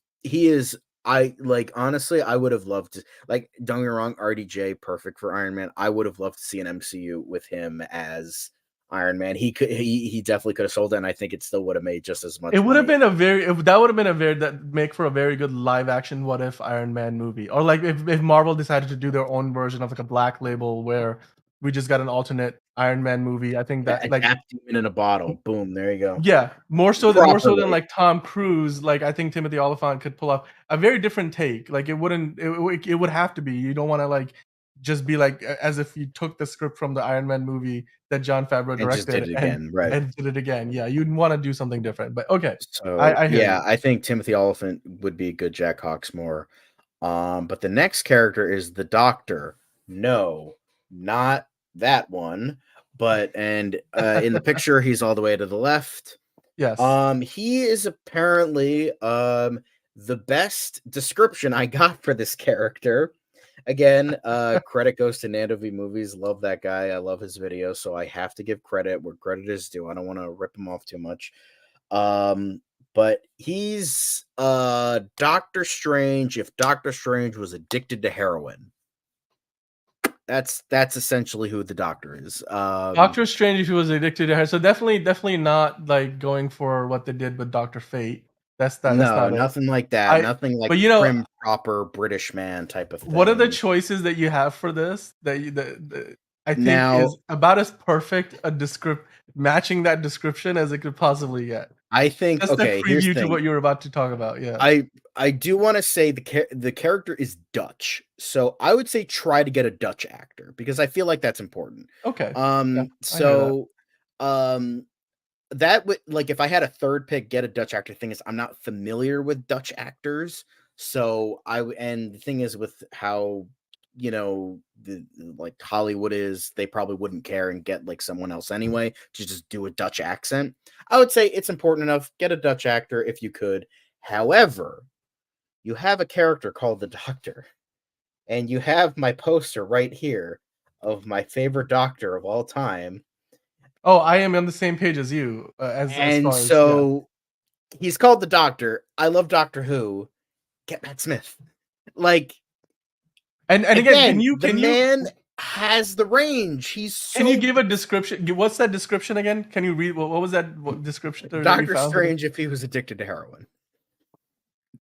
I like honestly, I would have loved to like don't get me wrong, RDJ perfect for Iron Man. I would have loved to see an MCU with him as Iron Man. He definitely could have sold it, and I think it still would have made just as it much would have money. been a very that would have been a very that make for a very good live action What If Iron Man movie, or like if Marvel decided to do their own version of like a Black Label where we just got an alternate Iron Man movie. I think that A like Death Demon in a bottle. Boom, there you go. yeah, more so than Properly. like Tom Cruise. Like I think Timothy Olyphant could pull off a very different take. Like it would have to be. You don't want to like just be like as if you took the script from the Iron Man movie that John Favreau And just did directed it again, right. and did it again. Yeah, you'd want to do something different. But okay, So, I hear yeah, you. I think Timothy Olyphant would be a good Jack Hawksmoor. But the next character is the Doctor. No, not that one. But in the picture, he's all the way to the left. Yes. He is apparently the best description I got for this character. Again, credit goes to Nando V Movies. Love that guy. I love his videos, so I have to give credit where credit is due. I don't want to rip him off too much. But he's Doctor Strange if Doctor Strange was addicted to heroin. That's essentially who the Doctor is. Doctor Strange, if he was addicted to her, so definitely not like going for what they did with Doctor Fate. That's No, not it. nothing like that. I Nothing like but you know, prim, proper British man type of what are the thing. choices that you have for this that I think Now, is about as perfect a descript matching that description as it could possibly get. I think Just a okay, here's the preview to thing. what you're about to talk about. Yeah. I do want to say the character is Dutch, so I would say try to get a Dutch actor because I feel like that's important. Okay. Yeah, Um, I hear that. so um, that would like if I had a third pick, get a Dutch actor. Thing is, I'm not familiar with Dutch actors, so and the thing is with how the like Hollywood is, they probably wouldn't care and get like someone else anyway to just do a Dutch accent. I would say it's important enough, get a Dutch actor if you could. However, you have a character called the Doctor, and you have my poster right here of my favorite Doctor of all time. Oh, I am on the same page as you as And far as yeah. so he's called the Doctor. I love Doctor Who. Get Matt Smith. Like, And again, again, the man has the range. He's can you so give a description? What's that description again? Can you read what was that description that you Doctor found for this? Strange if he was addicted to heroin.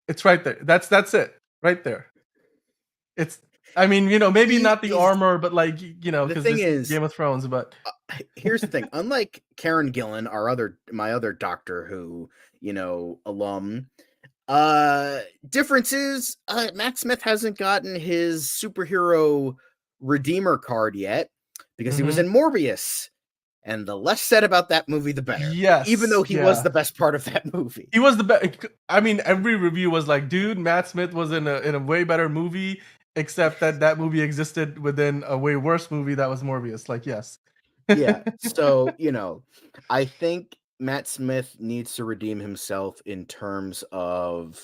It's right there. That's it. Right there. It's I mean, maybe He not the is armor, but like, the because thing this is is, Game of Thrones, but here's the thing. Unlike Karen Gillan, my other Doctor Who, alum, difference is Matt Smith hasn't gotten his superhero redeemer card yet because he was mhm. in Morbius. And the less said about that movie, the better. Even though Yes, he was yeah. the best part of that movie. He was the best. I mean, every review was like, "Dude, Matt Smith was in a way better movie, except that movie existed within a way worse movie that was Morbius." Like, yes. Yeah. So, I think Matt Smith needs to redeem himself in terms of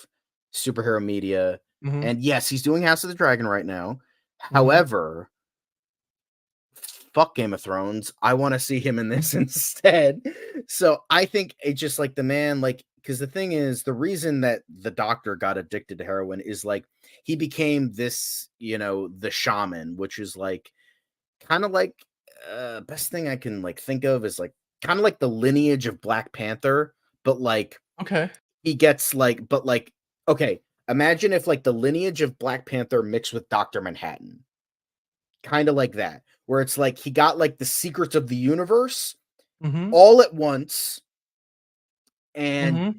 superhero media. Mhm, And yes, he's doing House of the Dragon right now. mhm. However, fuck Game of Thrones. I want to see him in this instead. So I think it's just like the man, like, because the thing is, the reason that the Doctor got addicted to heroin is like he became this, the shaman, which is like kind of like best thing I can like think of is like kind of like the lineage of Black Panther, but like Okay. he gets like, but like, okay, imagine if like the lineage of Black Panther mixed with Dr. Manhattan, kind of like that, where it's like he got like the secrets of the universe Mhm, all at once, and mhm.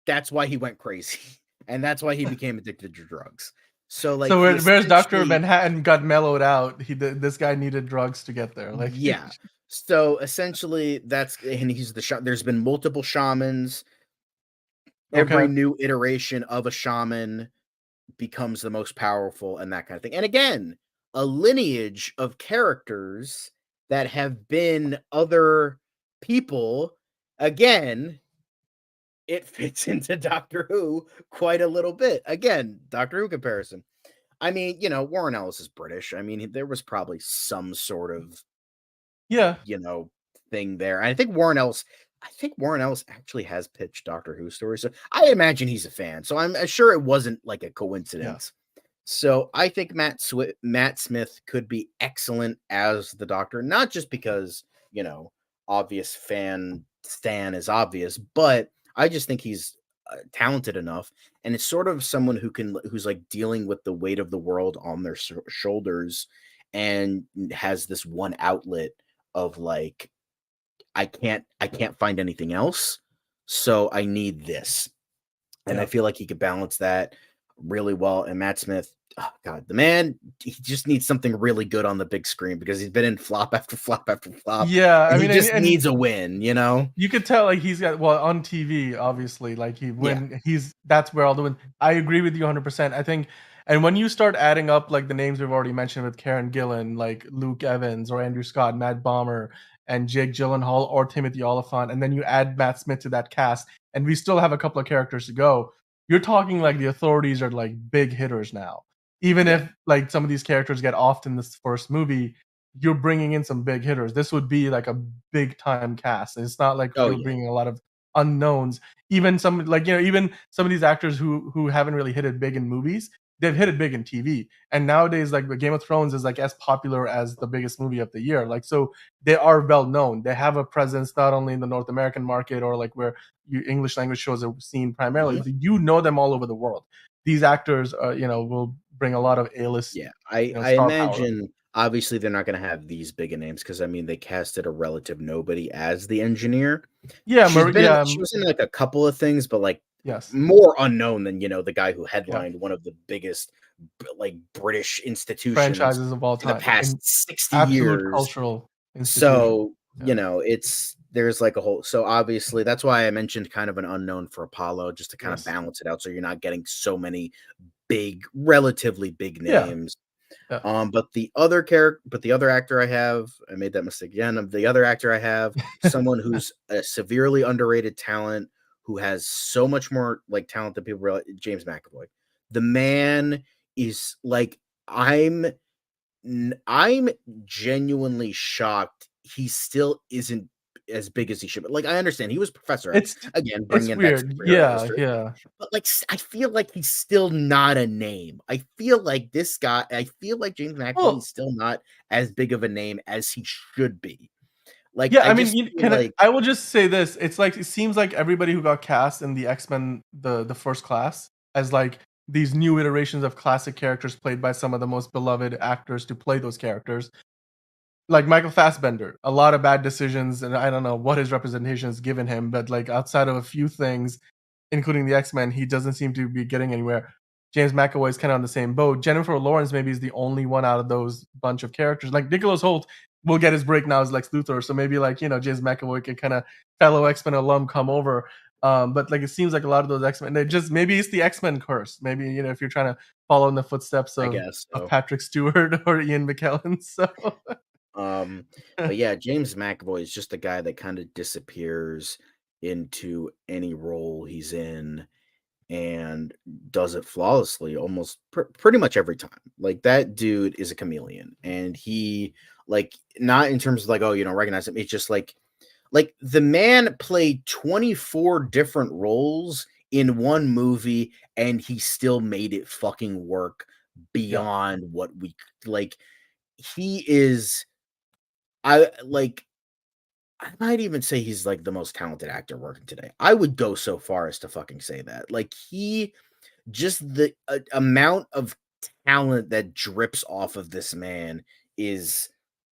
that's why he went crazy, and that's why he became addicted to drugs. So like So he where's Doctor essentially, Manhattan got mellowed out, this guy needed drugs to get there. Like, yeah. So essentially, and he's the there's been multiple shamans. Every okay. new iteration of a shaman becomes the most powerful and that kind of thing. And again, a lineage of characters that have been other people. Again, it fits into Doctor Who quite a little bit. Again, Doctor Who comparison. I mean, Warren Ellis is British. I mean, there was probably some sort of, Yeah, you know, thing there. And I think Warren Ellis actually has pitched Doctor Who stories. So I imagine he's a fan. So I'm sure it wasn't like a yeah. coincidence. So I think Matt Smith could be excellent as the Doctor, not just because, obvious Stan is obvious, but I just think he's talented enough, and it's sort of someone who's like dealing with the weight of the world on their shoulders, and has this one outlet of like I can't find anything else, so I need this. And I Yeah. feel like he could balance that really well. And Matt Smith, oh god, the man, he just needs something really good on the big screen because he's been in flop after flop after flop, Yeah, I and he mean, just and needs a win, you know? you could tell, like, he's got well, on TV, obviously, like, he Yeah. when he's that's where all the win I agree with you 100%. I think and when you start adding up, like, the names we've already mentioned with Karen Gillan, like Luke Evans or Andrew Scott, Matt Bomber, and Jake Gyllenhaal or Timothy Olyphant, and then you add Matt Smith to that cast, and we still have a couple of characters to go, you're talking, like, the authorities are, like, big hitters now. Even Yeah. if, like, some of these characters get offed in this first movie, you're bringing in some big hitters. This would be like a big time cast. And it's not like Oh, you're yeah. bringing a lot of unknowns. Even some like even some of these actors who haven't really hit it big in movies, they've hit it big in TV. And nowadays, like the Game of Thrones is like as popular as the biggest movie of the year. Like so, they are well known. They have a presence not only in the North American market or like where English language shows are seen primarily. Mhm. You know them all over the world. These actors, will bring a lot of A-list, Yeah. I star power. imagine, obviously, they're not gonna have these bigger names because I mean, they casted a relative nobody as the engineer. Yeah, yeah, She was in, like, a couple of things, but, like, yes. more unknown than, the guy who Yeah, headlined one of the biggest, like, British institutions franchises of all in the time, past in 60 absolute years. cultural institution. So, Yeah. there's, like, a whole so, obviously, that's why I mentioned kind of an unknown for Apollo, just to kinda Yes. balance it out so you're not getting so many relatively big Yeah, names. yeah. But the other actor I made that mistake again. The other actor I have, someone who's a severely underrated talent, who has so much more like talent than people realize. James McAvoy. The man is like I'm I'm genuinely shocked he still isn't as big as he should be. Like I understand he was Professor X It's again, it's bringing back weird. superhero Yeah, history. yeah. But, like, I feel like he's still not a name. I feel like James McAvoy is Well, still not as big of a name as he should be. Like, yeah, I I mean, just feel can like I will just say this, it's like it seems like everybody who got cast in the X-Men, the first class, as, like, these new iterations of classic characters played by some of the most beloved actors to play those characters. Like Michael Fassbender, a lot of bad decisions, and I don't know what his representation has given him, but, like, outside of a few things, including the X-Men, he doesn't seem to be getting anywhere. James McAvoy is kinda on the same boat. Jennifer Lawrence maybe is the only one out of those bunch of characters. Like, Nicholas Hoult will get his break now as Lex Luthor, so maybe, like, James McAvoy can kinda fellow X-Men alum come over. But, like, it seems like a lot of those X-Men they just maybe it's the X-Men curse. Maybe, if you're trying to follow in the footsteps I of guess of so. Patrick Stewart or Ian McKellen, so Um, but yeah, James McAvoy is just a guy that kind of disappears into any role he's in and does it flawlessly almost pretty much every time. Like that dude is a chameleon, and he like not in terms of like recognize him. It's just like the man played 24 different roles in one movie, and he still made it fucking work yeah. beyond what we like. He is I like. I might even say he's like the most talented actor working today. I would go so far as to fucking say that. Like he just the amount of talent that drips off of this man is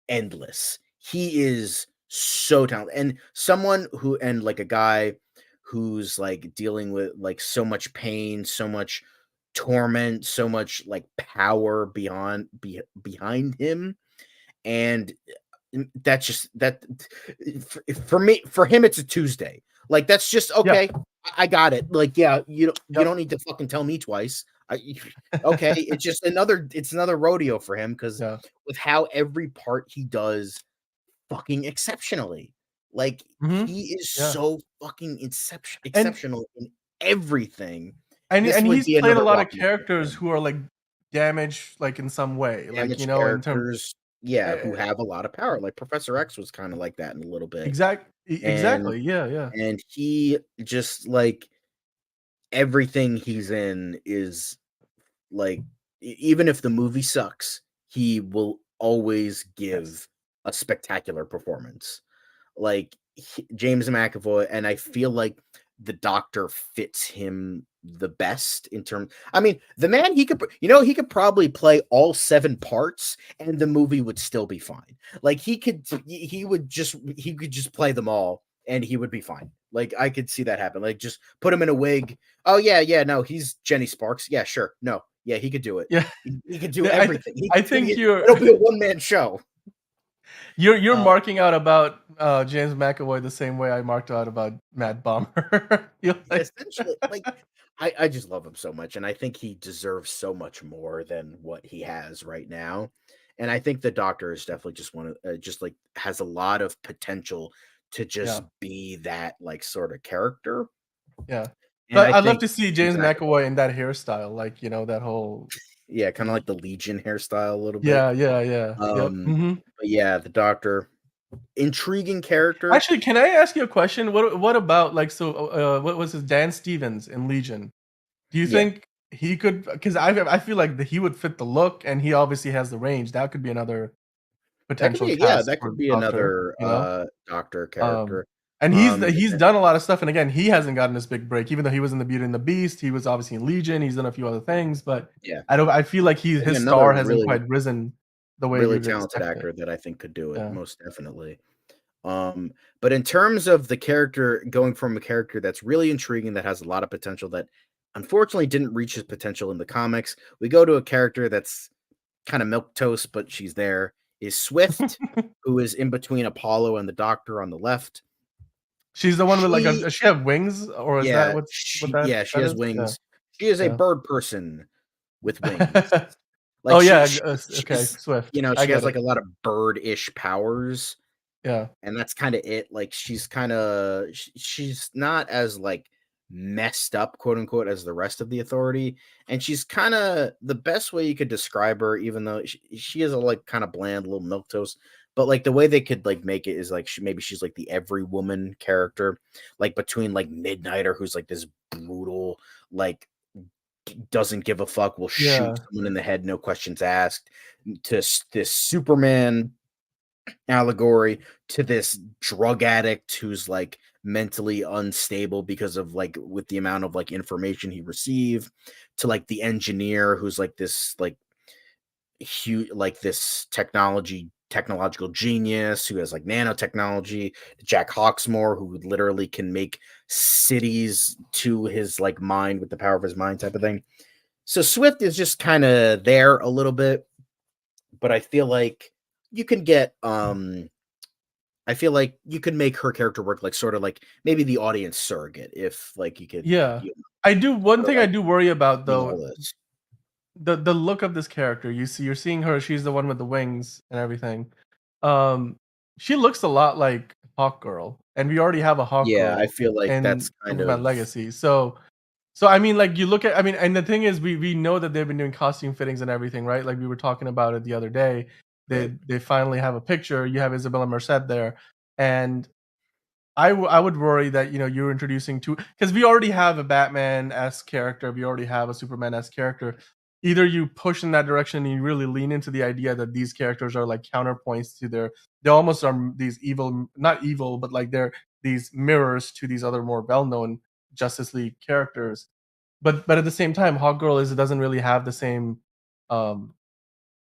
endless. He is so talented, and someone who and like a guy who's like dealing with like so much pain, so much torment, so much like power behind him, and that's just that for me for him it's a Tuesday. Like that's just Yeah. okay. I got it. Like yeah, you Yep. don't need to fucking tell me twice. Okay, it's another rodeo for him because Yeah. with how every part he does fucking exceptionally. Like Mhm. he is Yeah. so fucking And exceptional in everything. and This would he's be played a another lot of walk in the park for characters him. who are, like, damaged, like, in some way, like, Damaged in terms characters, yeah, eh who have a lot of power. Like Professor X was kind of like that in a little bit. And exactly, yeah, yeah. he just like everything he's in is like even if the movie sucks, he will always Yes. give a spectacular performance. Like James McAvoy, and I feel like the Doctor fits him the best in terms. I mean, the man he could probably play all 7 parts and the movie would still be fine. Like he could just play them all and he would be fine. Like I could see that happen. Like just put him in a wig. Oh yeah, no, he's Jenny Sparks. Yeah, sure. No. Yeah, he could do it. Yeah, He could do I everything. I think It'll be a one-man show. you're Uh, marking out about James McAvoy the same way I marked out about Matt Bomber. You're like, Essentially, like I just love him so much, and I think he deserves so much more than what he has right now. And I think the Doctor is definitely just one of just like has a lot of potential to yeah, just be that like sort of character. yeah. And But I I'd love think to see James exactly, McAvoy in that hairstyle, like, that whole yeah, kind of like the Legion hairstyle a little bit. yeah, yeah, yeah. Yep. Um, Mhm. but yeah, the Doctor, intriguing character. Actually, can I ask you a question? What about, like, what was his Dan Stevens in Legion? Do you Yeah, think he could? Because I feel like he would fit the look, and he obviously has the range. That could be another that could potential be yeah, cast that for could be Doctor, another you know? Doctor Um, character. and And he's then, done a lot of stuff, and again, he hasn't gotten this big break, even though he was in The Beauty and the Beast, he was obviously in Legion, he's done a few other things, but yeah, I feel like his again, another star hasn't really quite risen the way we really would talented expect it. actor that I think could do it, Yeah. most definitely. But in terms of the character going from a character that's really intriguing, that has a lot of potential, that unfortunately didn't reach his potential in the comics, we go to a character that's kind of milk toast, but she's there. Is Swift, who is in between Apollo and the Doctor on the left. She's the one with, like, a She, does she have wings, or is that what she that has is? Yeah, wings. She is a yeah. bird person with wings. Oh, Like yeah, okay, she's Swift. I she has get like it. a lot of bird-ish powers. Yeah. And that's kinda it, like, she's kinda she's not as, like, "messed up," quote, unquote, as the rest of the Authority, and she's kinda the best way you could describe her, even though she is a, like, kinda bland little milquetoast, but, like, the way they could, like, make it is, like, maybe she's, like, the every woman character, like, between, like, Midnighter, who's, like, this brutal, like, doesn't give a fuck, will shoot Yeah. someone in the head, no questions asked, to this Superman allegory, to this drug addict who's like mentally unstable because of like with the amount of like information he received, to like the engineer who's like this like huge like this technological genius who has like nanotechnology, Jack Hawksmoor who literally can make cities to his like mind with the power of his mind type of thing. So Swift is just kind of there a little bit, but I feel like you can get I feel like you could make her character work like sort of like maybe the audience surrogate if like you could Yeah. you know, I do one sort of thing I like do worry about, doing all though, this. the look of this character. You're seeing her, she's the one with the wings and everything. Um, she looks a lot like Hawkgirl, and we already have a Yeah, I Hawkgirl feel like in that's kind Superman of Legacy. So I mean, like, you look at, I mean, and the thing is, we know that they've been doing costume fittings and everything, right? Like, we were talking about it the other day. right. They finally have a picture. You have Isabella Merced there, and I would worry that, you're introducing two, because we already have a Batman-esque character, we already have a Superman-esque character. Either you push in that direction and you really lean into the idea that these characters are like counterpoints to they almost are these evil, not evil, but like they're these mirrors to these other more well-known Justice League characters. But at the same time, Hawkgirl doesn't really have the same, um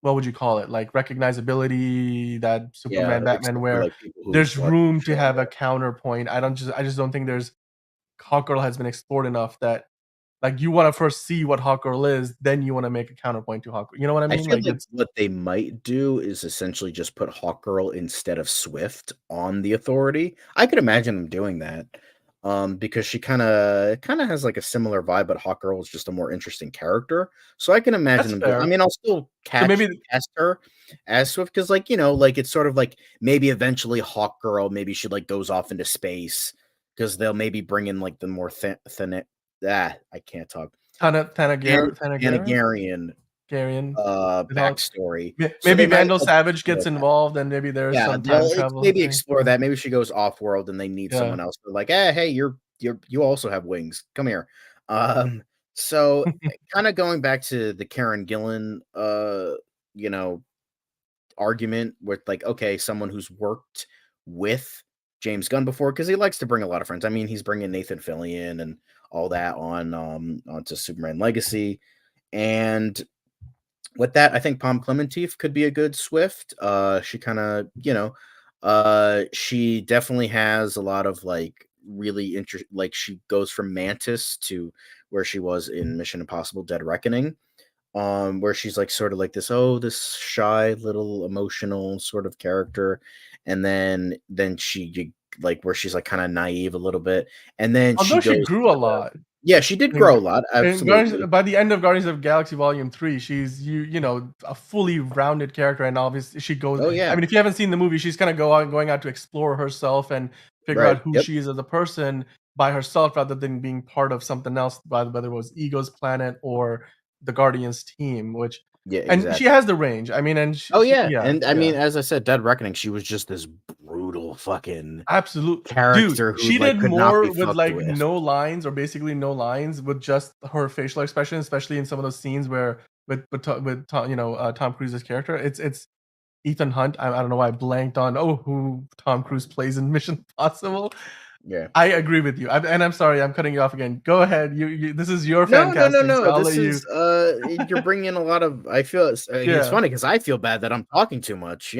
what would you call it? Like, recognizability that Yeah, Superman, Batman, except for where like people who there's watch the room to show. have a counterpoint. I just don't think there's Hawkgirl has been explored enough that, like, you wanna first see what Hawkgirl is, then you wanna make a counterpoint to Hawkgirl. You know what I I mean? feel Like, like it's what they might do is essentially just put Hawkgirl instead of Swift on the Authority. I could imagine them doing that, because she kinda has, like, a similar vibe, but Hawkgirl is just a more interesting character, so I can imagine that's them do I fair. mean, I'll still So maybe cast her as Swift because, like, like, it's sort of like maybe eventually Hawkgirl, maybe she, like, goes off into space because 'cause they'll maybe bring in, like, the more I can't talk. Tanagar Thanagarian Garion with Hawk. backstory. So Maybe they might, Vandal like, Savage explore gets that. involved, and maybe there's Yeah, some time they'll travel maybe thing. explore that. Maybe she goes off-world and they need Yeah. someone else. They're like, hey, you also have wings. Come here." So kinda going back to the Karen Gillan, you know, argument with, like, okay, someone who's worked with James Gunn before because he likes to bring a lot of friends. I mean, he's bringing Nathan Fillion and all that onto Superman Legacy, and with that, I think Palm Clementif could be a good Swift. She kind of, she definitely has a lot of like really like she goes from Mantis to where she was in Mission Impossible: Dead Reckoning, where she's like sort of like this shy little emotional sort of character, and then she like where she's like kind of naive a little bit, and then she Although she goes grew a lot. yeah, she did In grow a lot, absolutely. By the end of Guardians of Galaxy Volume 3, she's a fully rounded character, and obviously she goes. Oh I yeah, mean, if you haven't seen the movie, she's kind of going out to explore herself and figure right, out who yep, she is as a person by herself, rather than being part of something else, whether it was Ego's planet or the Guardians team. Which, yeah, and she exactly. has the range. I mean, and Oh, she yeah, yeah, and I yeah. mean, as I said, Dead Reckoning, she was just this brutal fucking Absolute dude, character who, she like, did could not be more with, fucked like, with. no lines or basically no lines with just her facial expression, especially in some of those scenes where with Tom, Tom Cruise's character. It's Ethan Hunt. I don't know why I blanked on, who Tom Cruise plays in Mission Impossible. Yeah. I agree with you. I'm sorry, I'm cutting you off again. Go ahead. You this is your fan No, no, no, casting, so no, I'll let this you. is, you're bringing in a lot of I feel it's Yeah. funny because I feel bad that I'm talking too much,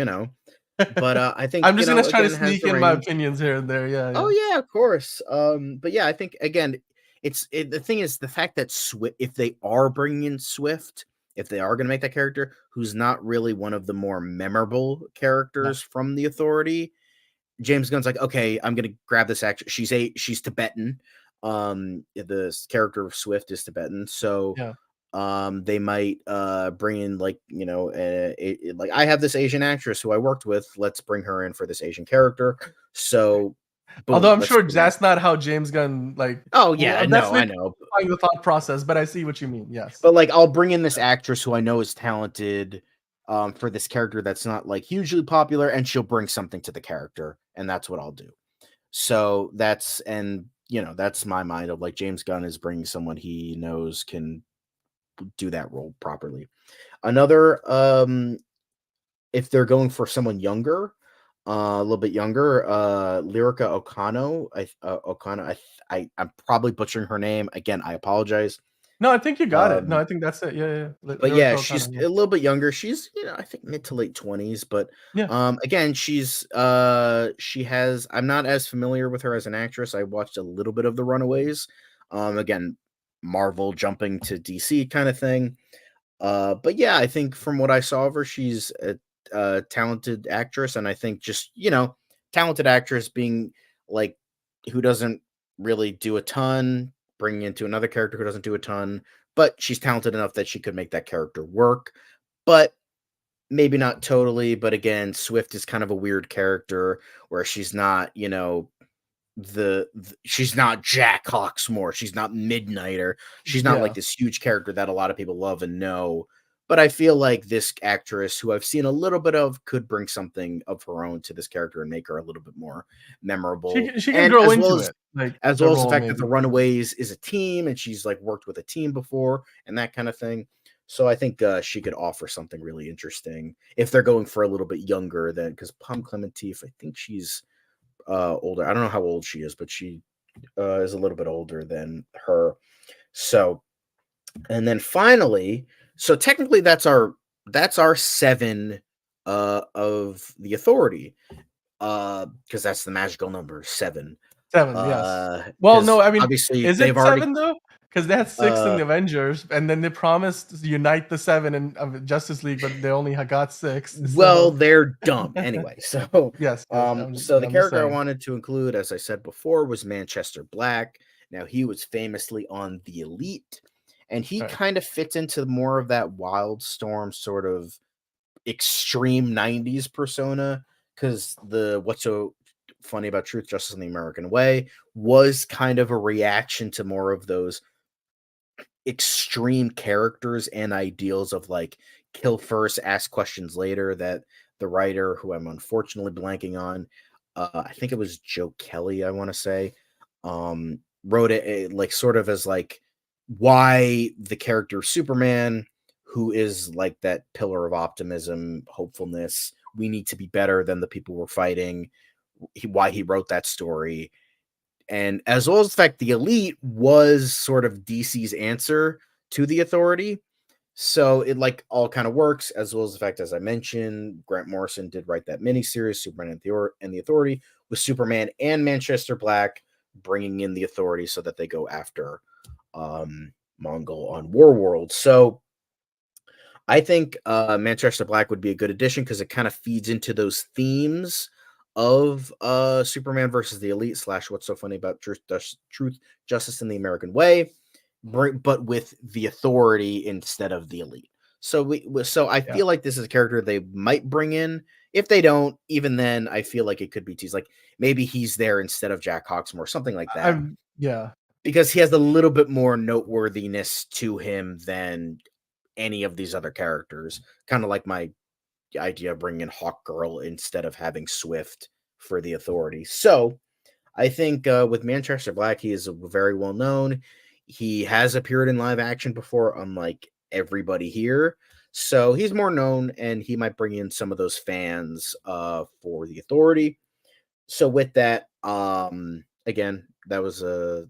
but, I think, I'm just gonna try to again, it has sneak the in my range. opinions here and there. Yeah, Oh yeah. yeah, of course. But yeah, I think again, the thing is the fact that Swift, if they are bringing in Swift, if they are going to make that character who's not really one of the more memorable No. characters from the Authority, James Gunn's like, okay, I'm going to grab this actress. She's Tibetan. The character of Swift is Tibetan, so Yeah. they might bring in like like I have this Asian actress who I worked with. Let's bring her in for this Asian character. So Although boom, I'm let's sure do that. that's not how James Gunn, like, Oh well, yeah, that's no, I me know. simplifying the thought process, but I see what you mean, yes. But like I'll bring in this actress who I know is talented for this character that's not like hugely popular, and she'll bring something to the character, and that's what I'll do. So that's my mind of like James Gunn is bringing someone he knows can do that role properly. Another if they're going for someone younger, a little bit younger, Lyrica Okano, Okano, I'm probably butchering her name. Again, I apologize. No, I think you got it. No, Um, I think that's it. Yeah, yeah, but yeah, Lyrica O'Connor, she's yeah. a little bit younger. She's, I think mid to late 20s, but Yeah. again, she has I'm not as familiar with her as an actress. I watched a little bit of The Runaways. Again, Marvel jumping to DC kind of thing. But yeah, I think from what I saw of her, she's a talented actress, and I think just talented actress being like who doesn't really do a ton, bringing into another character who doesn't do a ton, but she's talented enough that she could make that character work. But maybe not totally. But again, Swift is kind of a weird character where she's not, she's not Jack Hawksmoor, she's not Midnighter, she's not like Yeah. this huge character that a lot of people love and know. But I feel like this actress, who I've seen a little bit of, could bring something of her own to this character and make her a little bit more memorable. She can And grow into it, like, as the well as the role fact that the maybe. Runaways is a team and she's like worked with a team before and that kind of thing. So I think she could offer something really interesting if they're going for a little bit younger than because Pom Clementif, I think she's older. I don't know how old she is, but she is a little bit older than her. So, and then finally, so technically that's our seven of the Authority because that's the magical number seven. 7, yes. Well, no, Because I mean, obviously is they've it already 7 though? Because they had 6 in uh the Avengers, and then they promised to unite the 7 in Justice League, but they only got 6, well, so they're dumb anyway. So yes, yes, so the I'm just character I saying. wanted to include, as I said before, was Manchester Black. Now he was famously on The Elite, and he Right. kind of fits into more of that Wildstorm sort of extreme 90s persona because the what's so funny about Truth, Justice, and the American Way was kind of a reaction to more of those extreme characters and ideals of like kill first, ask questions later that the writer, who I'm unfortunately blanking on, I think it was Joe Kelly, I want to say, wrote it like sort of as like why the character Superman, who is like that pillar of optimism, hopefulness, we need to be better than the people we're fighting, why he wrote that story, and as well as the fact the Elite was sort of DC's answer to the Authority. So it like all kind of works, as well as the fact, as I mentioned, Grant Morrison did write that miniseries, Superman and the Authority, with Superman and Manchester Black bringing in the Authority so that they go after Mongol on Warworld. So I think Manchester Black would be a good addition because it kind of feeds into those themes of Superman versus the Elite / What's So Funny About Truth, Justice, and the American Way, but with the Authority instead of the Elite. So I Yeah. feel like this is a character they might bring in. If they don't, even then, I feel like it could be teased. Like maybe he's there instead of Jack Hawksmoor, something like that, I'm yeah. because he has a little bit more noteworthiness to him than any of these other characters. Kind of like my idea of bringing in Hawk Girl instead of having Swift for the Authority. So I think with Manchester Black, he is very well known. He has appeared in live action before, unlike everybody here. So he's more known, and he might bring in some of those fans for the Authority. So with that, again, that was a.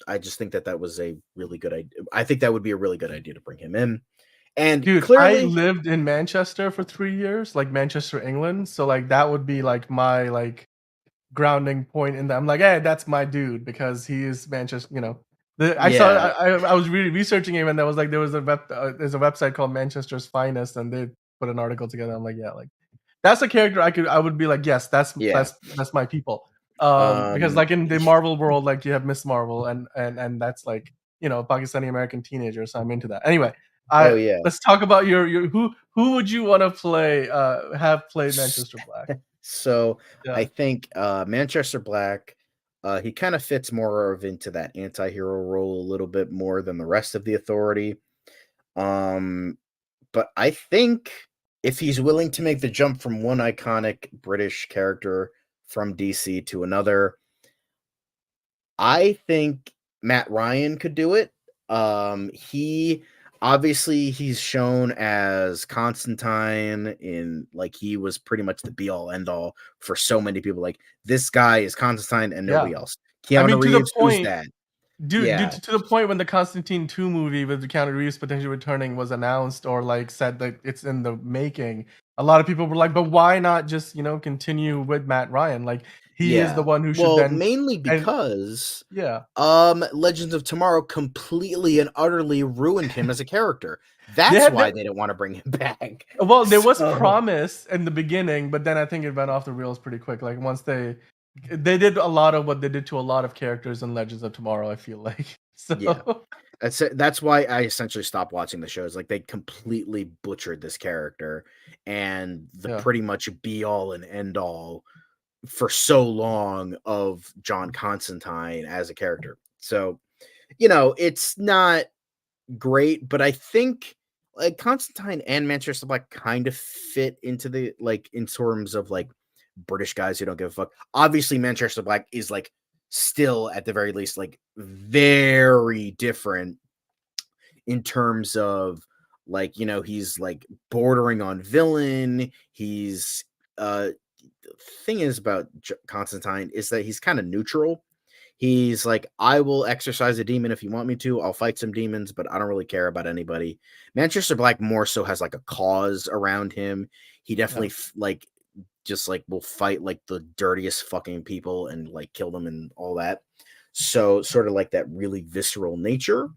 I just think that was a really good idea. I think that would be a really good idea to bring him in. And Dude, I clearly, lived in Manchester for 3 years, like Manchester, England, so, like, that would be, like, my, like, grounding point in that. I'm like, "Hey, that's my dude," because he is Manchester, you know. I saw yeah, I was researching him, and there was, like, there's a website called Manchester's Finest, and they put an article together. I'm like, "Yeah, like, that's a character I would be like, yes, yeah. that's my people." Because, Um, like, in the Marvel world, like, you have Miss Marvel, and that's, like, you know, a Pakistani American teenager, so I'm into that. Anyway, oh I yeah. let's talk about your who would you wanna play, have played Manchester Black? So I Yeah. think Manchester Black, he kind of fits more of into that anti-hero role a little bit more than the rest of the Authority. Um, but I think if he's willing to make the jump from one iconic British character from DC to another, I think Matt Ryan could do it. He obviously he's shown as Constantine in like he was pretty much the be all end all for so many people. Like this guy is Constantine and Yeah. nobody else. I Keanu mean, to the Reeves, who's point that? dude, Yeah, to the point when the Constantine 2 movie with the Keanu Reeves potentially returning was announced or, like, said that it's in the making, a lot of people were like, "But why not just, you know, continue with Matt Ryan? Like, he is the yeah. one who should Well, then." mainly And because yeah. Legends of Tomorrow completely and utterly ruined him as a character. They That's had why the they don't want to bring him back. well, there was So promise in the beginning, but then I think it went off the rails pretty quick, like, once they did a lot of what they did to a lot of characters in Legends of Tomorrow, I feel like. yeah. So, That's why I essentially stopped watching the shows. Like they completely butchered this character and the yeah. pretty much be all and end all for so long of John Constantine as a character. So, it's not great, but I think like Constantine and Manchester Black kind of fit into the like in terms of like British guys who don't give a fuck. Obviously, Manchester Black is like still at the very least like very different in terms of like he's like bordering on villain. He's the thing is about Constantine is that he's kind of neutral. He's like, I will exercise a demon if you want me to. I'll fight some demons, but I don't really care about anybody. Manchester Black more so has like a cause around him. He definitely Yeah. like just like will fight like the dirtiest fucking people and like kill them and all that. So sort of like that really visceral nature.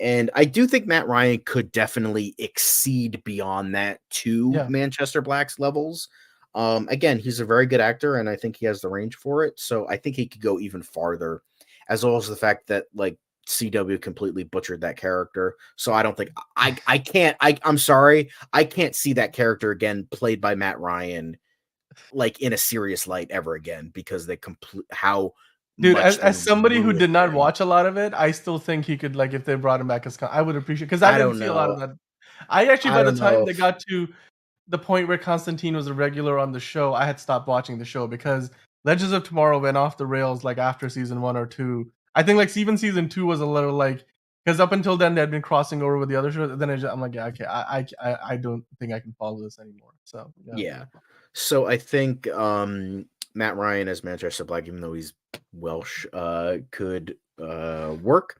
And I do think Matt Ryan could definitely exceed beyond that to Yeah. Manchester Black's levels. Again, he's a very good actor, and I think he has the range for it. So I think he could go even farther, as well as the fact that like CW completely butchered that character. So I don't think I can't I'm sorry, I can't see that character again played by Matt Ryan like in a serious light ever again because they complete how Dude, much they as somebody who ruined did not him. watch a lot of it, I still think he could, like, if they brought him back as I would appreciate because I I didn't don't see a lot know. of that. I actually, I by the don't know time they if got to the point where Constantine was a regular on the show, I had stopped watching the show because Legends of Tomorrow went off the rails, like, after season 1 or 2. I think, like, even season 2 was a little, like, because up until then, they had been crossing over with the other shows, and then I'm like, "Yeah, okay, I don't think I can follow this anymore." So, yeah. yeah. So I think Matt Ryan as Manchester Black, even though he's Welsh, could work.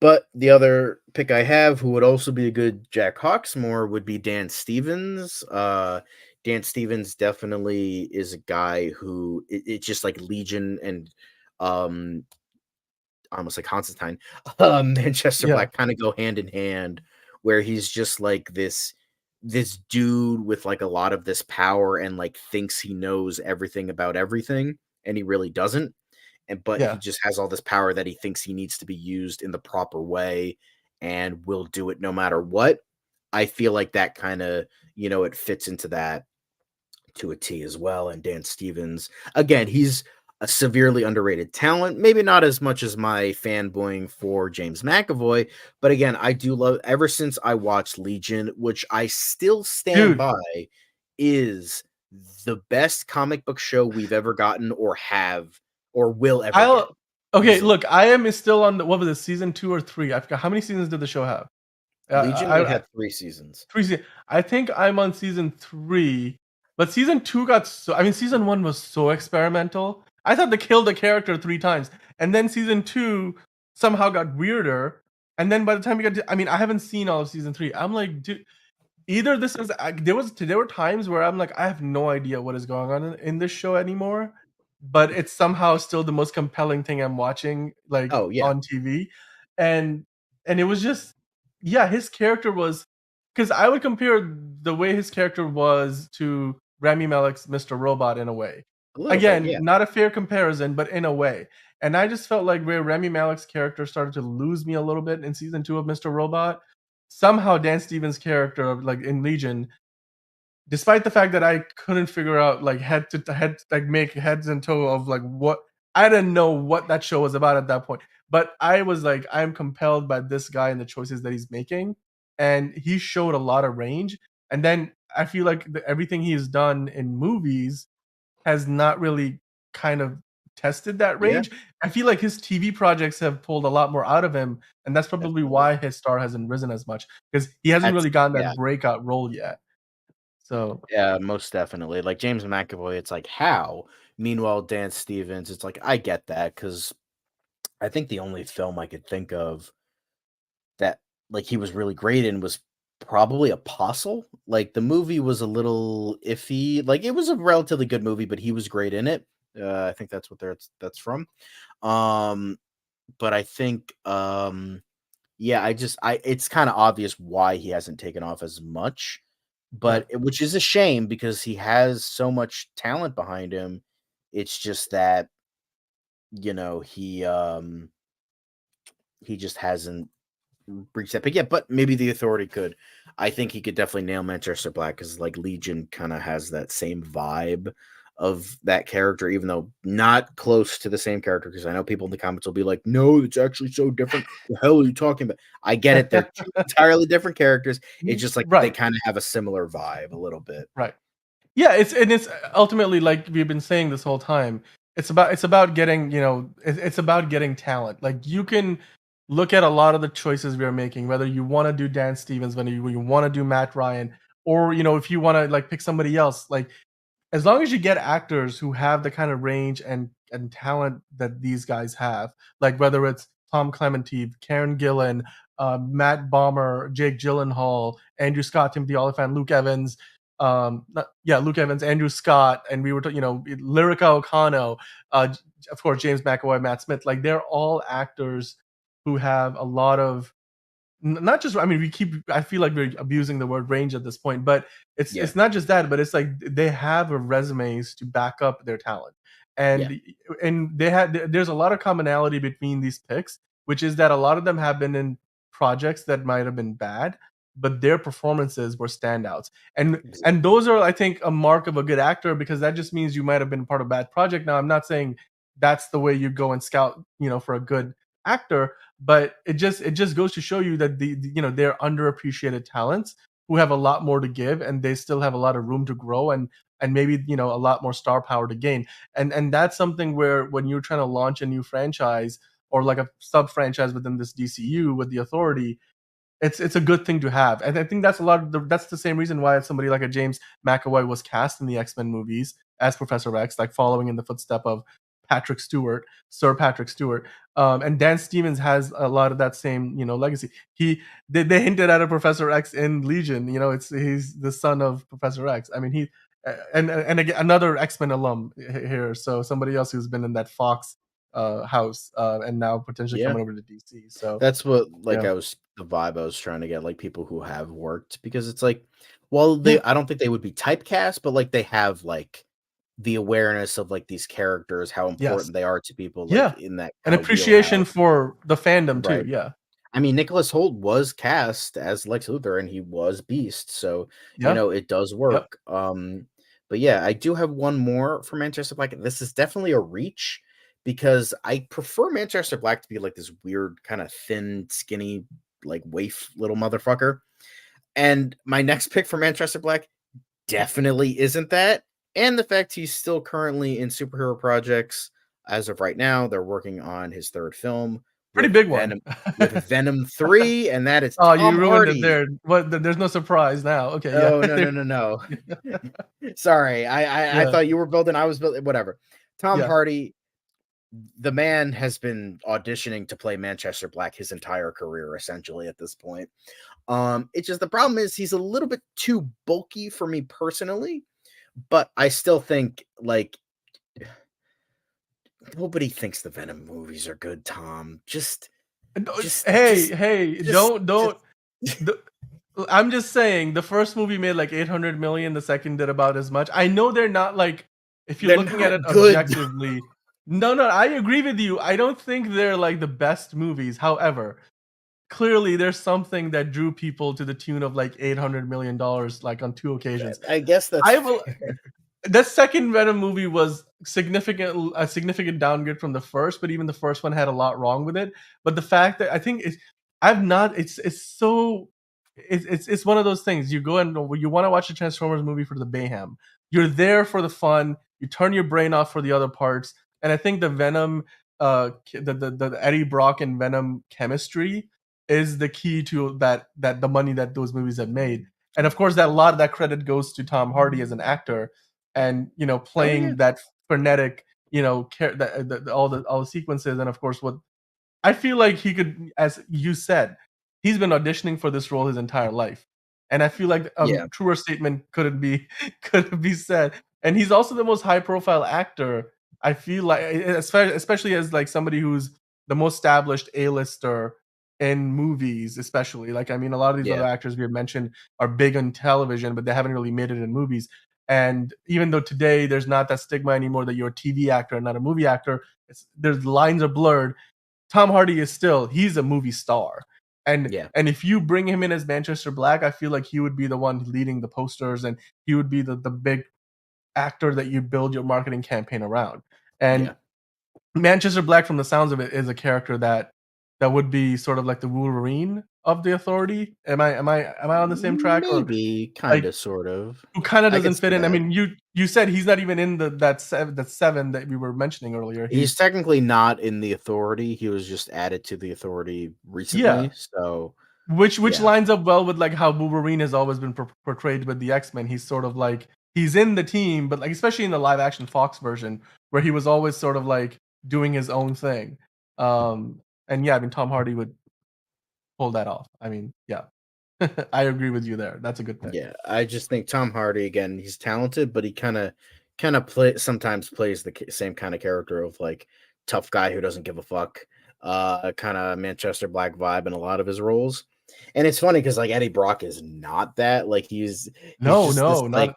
But the other pick I have, who would also be a good Jack Hawksmoor, would be Dan Stevens. Dan Stevens definitely is a guy who it's just like Legion and um, almost like Constantine, Manchester Yeah, Black kind of go hand in hand, where he's just like this dude with like a lot of this power and like thinks he knows everything about everything, and he really doesn't. And but he yeah. just has all this power that he thinks he needs to be used in the proper way and will do it no matter what. I feel like that kind of, it fits into that to a T as well. And Dan Stevens, again, he's a severely underrated talent. Maybe not as much as my fanboying for James McAvoy, but again, I do love. Ever since I watched Legion, which I still stand Dude, by, is the best comic book show we've ever gotten, or have, or will ever get. I'll okay, Easily, look, I am still on the what was it, season 2 or 3? I forgot how many seasons did the show have? Legion. It I had 3 seasons. 3 sea I think I'm on season 3, but season 2 got so I mean, season 1 was so experimental. I thought they killed the character 3 times, and then season 2 somehow got weirder, and then by the time we got to I mean, I haven't seen all of season 3. I'm like, "Dude." Either this is there were times where I'm like, I have no idea what is going on in this show anymore, but it's somehow still the most compelling thing I'm watching, like, Oh yeah, on TV, and it was just yeah, his character was because I would compare the way his character was to Rami Malek's Mr. Robot in a way. a little bit. Again, Yeah, not a fair comparison, but in a way, and I just felt like where Rami Malek's character started to lose me a little bit in season 2 of Mr. Robot, somehow Dan Stevens' character of like in Legion, despite the fact that I couldn't figure out like head to head, like make heads and toe of like what I didn't know what that show was about at that point. But I was like, I'm compelled by this guy and the choices that he's making, and he showed a lot of range. And then I feel like everything he's done in movies has not really kind of tested that yeah, range. I feel like his TV projects have pulled a lot more out of him, and that's probably definitely. why his star hasn't risen as much because he hasn't That's really gotten yeah. that breakout role yet. So Yeah, most definitely. Like James McAvoy, it's like how. Meanwhile, Dan Stevens, it's like I get that because I think the only film I could think of that like he was really great in was probably Apostle. Like the movie was a little iffy. Like it was a relatively good movie, but he was great in it. I think that's what that's from. Um, but I think yeah, I it's kind of obvious why he hasn't taken off as much, yeah, but which is a shame because he has so much talent behind him. It's just that, he just hasn't reached that peak yet, but maybe the authority could. I think he could definitely nail Manchester Black because like Legion kind of has that same vibe of that character, even though not close to the same character. Because I know people in the comments will be like, "No, it's actually so different." The hell are you talking about? I get it; they're two entirely different characters. It's just like they right, kind of have a similar vibe a little bit. right. Yeah, it's ultimately like we've been saying this whole time. It's about getting it's about getting talent. Like you can look at a lot of the choices we are making, whether you want to do Dan Stevens, whether you want to do Matt Ryan, or if you want to like pick somebody else. Like as long as you get actors who have the kind of range and talent that these guys have, like whether it's Tom Clemente, Karen Gillan, Matt Bomer, Jake Gyllenhaal, Andrew Scott, Timothy Olyphant, Luke Evans, Luke Evans, Andrew Scott, and we were Lyrica O'Connell, of course James McAvoy, Matt Smith, like they're all actors who have a lot of not just I mean I feel like we're abusing the word range at this point, but Yeah, it's not just that, but it's like they have resumes to back up their talent. yeah, And there's a lot of commonality between these picks, which is that a lot of them have been in projects that might have been bad, but their performances were standouts. And exactly. those are I think a mark of a good actor because that just means you might have been part of a bad project. Now I'm not saying that's the way you go and scout, for a good actor, but it just goes to show you that they're underappreciated talents who have a lot more to give and they still have a lot of room to grow and maybe a lot more star power to gain. And that's something where when you're trying to launch a new franchise or like a sub franchise within this DCU with the authority, it's a good thing to have. And I think that's a lot of that's the same reason why somebody like a James McAvoy was cast in the X-Men movies as Professor X, like following in the footstep of Sir Patrick Stewart. And Dan Stevens has a lot of that same, legacy. They hinted at a Professor X in Legion. He's the son of Professor X. I mean, and again, another X-Men alum here. So somebody else who's been in that Fox house and now potentially Yeah. coming over to DC. So That's what yeah, the vibe I was trying to get, like people who have worked, because it's like, well, yeah, I don't think they would be typecast, but like they have like the awareness of like these characters, how yes, important they are to people, like yeah, in that an kind of appreciation wheelhouse. for the fandom too. Right. Yeah, I mean, Nicholas Hoult was cast as Lex Luthor and he was Beast, so yeah, it does yep. work. But yeah, I do have one more for Manchester Black. This is definitely a reach because I prefer Manchester Black to be like this weird, kind of thin, skinny, like waif little motherfucker. And my next pick for Manchester Black definitely isn't that. And the fact he's still currently in superhero projects as of right now. They're working on his third film Pretty with big one. Venom 3, and that is Oh, you Tom ruined it Hardy. there. What? There's no surprise now. Okay, yeah, Oh, no, no, no, no. Sorry. I yeah, thought you were building, I was building, whatever. Tom yeah. Hardy, the man has been auditioning to play Manchester Black his entire career, essentially, at this point. It's just the problem is he's a little bit too bulky for me personally, but I still think like nobody thinks the Venom movies are good, Tom. Just, Hey, just, hey, just, just. don't. The, I'm just saying the first movie made like 800 million. The second did about as much. I know they're not like, if you're They're looking at it not good. objectively. No, no, I agree with you. I don't think they're like the best movies. However, clearly there's something that drew people to the tune of like $800 million, like on two occasions. I guess that's I will. fair. The second Venom movie was a significant downgrade from the first, but even the first one had a lot wrong with it. But the fact that I think I've not, it's so, it's one of those things. You go and you want to watch a Transformers movie for the mayhem. You're there for the fun. You turn your brain off for the other parts. And I think the Venom, the Eddie Brock and Venom chemistry is the key to that the money that those movies have made. And of course, that a lot of that credit goes to Tom Hardy as an actor, and Oh yeah, playing that frenetic, all the sequences, and of course what I feel like he could, as you said, he's been auditioning for this role his entire life, and I feel like yeah, truer statement couldn't be couldn't be said. And he's also the most high profile actor. I feel like, especially as like somebody who's the most established A-lister in movies, especially like, I mean, a lot of these other yeah, actors we have mentioned are big on television, but they haven't really made it in movies. And even though today there's not that stigma anymore that you're a TV actor and not a movie actor, there's lines are blurred. Tom Hardy is still, he's a movie star. And yeah, and if you bring him in as Manchester Black, I feel like he would be the one leading the posters, and he would be the big actor that you build your marketing campaign around. And yeah. Manchester Black, from the sounds of it, is a character that would be sort of like the Wolverine of the Authority. Am I on the same track? Or Maybe, kind like, of, sort of. who kind of I could doesn't see fit in? I that. mean, you said he's not even in that seven that we were mentioning earlier. He's technically not in the Authority. He was just added to the Authority Yeah, recently. So which yeah, lines up well with like how Wolverine has always been portrayed with the X-Men. He's sort of like, he's in the team, but like especially in the live action Fox version, where he was always sort of like doing his own thing. And yeah, I mean Tom Hardy would pull that off. I mean, yeah, I agree with you there. That's a good pick. yeah. I just think Tom Hardy, again, he's talented, but he kind of sometimes plays the same kind of character of like tough guy who doesn't give a fuck. Kind of Manchester Black vibe in a lot of his roles. And it's funny because like Eddie Brock is not that. Like he's No, just this no, like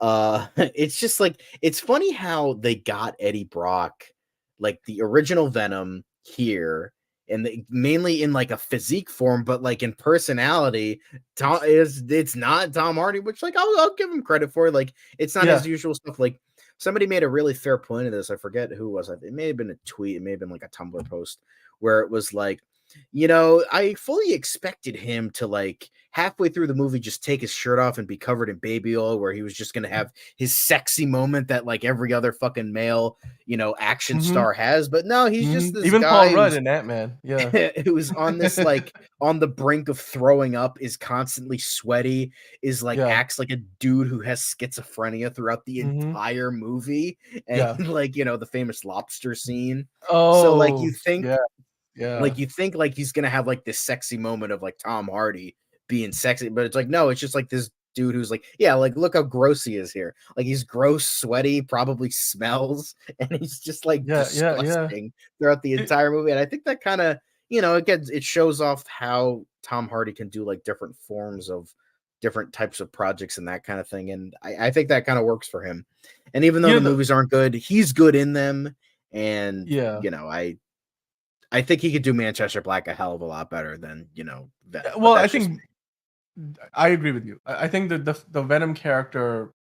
not it's just like it's funny how they got Eddie Brock, like the original Venom here, and mainly in like a physique form, but like in personality, it's not Tom Hardy, which like I'll give him credit for. Like it's not his yeah, usual stuff. Like somebody made a really fair point of this. I forget who was it. It may have been a tweet. It may have been like a Tumblr post where it was like I fully expected him to like halfway through the movie just take his shirt off and be covered in baby oil, where he was just gonna have his sexy moment that like every other fucking male, action Mhm, star has. But no, he's just mhm. this Even Paul guy Rudd who's in Ant-Man, yeah. who's on this like on the brink of throwing up, is constantly sweaty, is like Yeah, acts like a dude who has schizophrenia throughout the mhm, entire movie, and yeah. like the famous lobster scene. So like you Oh, think yeah, yeah. like he's gonna have like this sexy moment of like Tom Hardy being sexy, but it's like no, it's just like this dude who's like, yeah, like look how gross he is here. Like he's gross, sweaty, probably smells, and he's just like Yeah, yeah, yeah. disgusting throughout the It entire movie. And I think that kind of, again, it shows off how Tom Hardy can do like different forms of different types of projects and that kind of thing. And I think that kind of works for him. And even though you the know, movies aren't good, he's good in them. And yeah. I think he could do Manchester Black a hell of a lot better than, Venom, but Well, I that's just me. think I agree with you. I think that the Venom character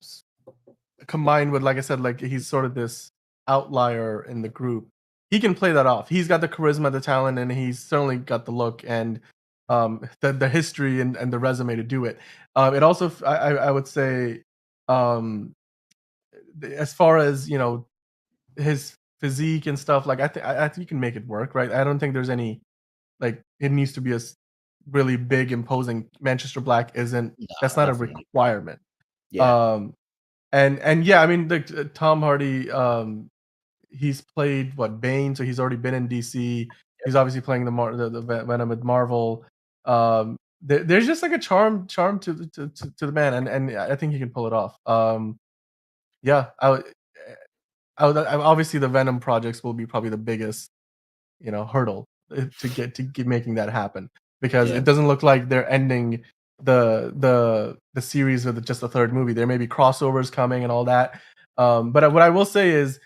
combined with, like I said, like he's sort of this outlier in the group. He can play that off. He's got the charisma, the talent, and he's certainly got the look and the history and the resume to do it. It also, I would say, um, as far as his physique and stuff, like I think you can make it work, right? I don't think there's any like it needs to be really big, imposing. Manchester Black isn't. That's No, not a definitely. requirement. Yeah. Um, and yeah, I mean, Tom Hardy, he's played what Bane, so he's already been in DC. He's obviously playing the Venom with Marvel. There's just like a charm to the man, and I think he can pull it off. Yeah, obviously the Venom projects will be probably the biggest hurdle to get making that happen, because Yeah. it doesn't look like they're ending the series with just the third movie. There may be crossovers coming and all that. But what I will say is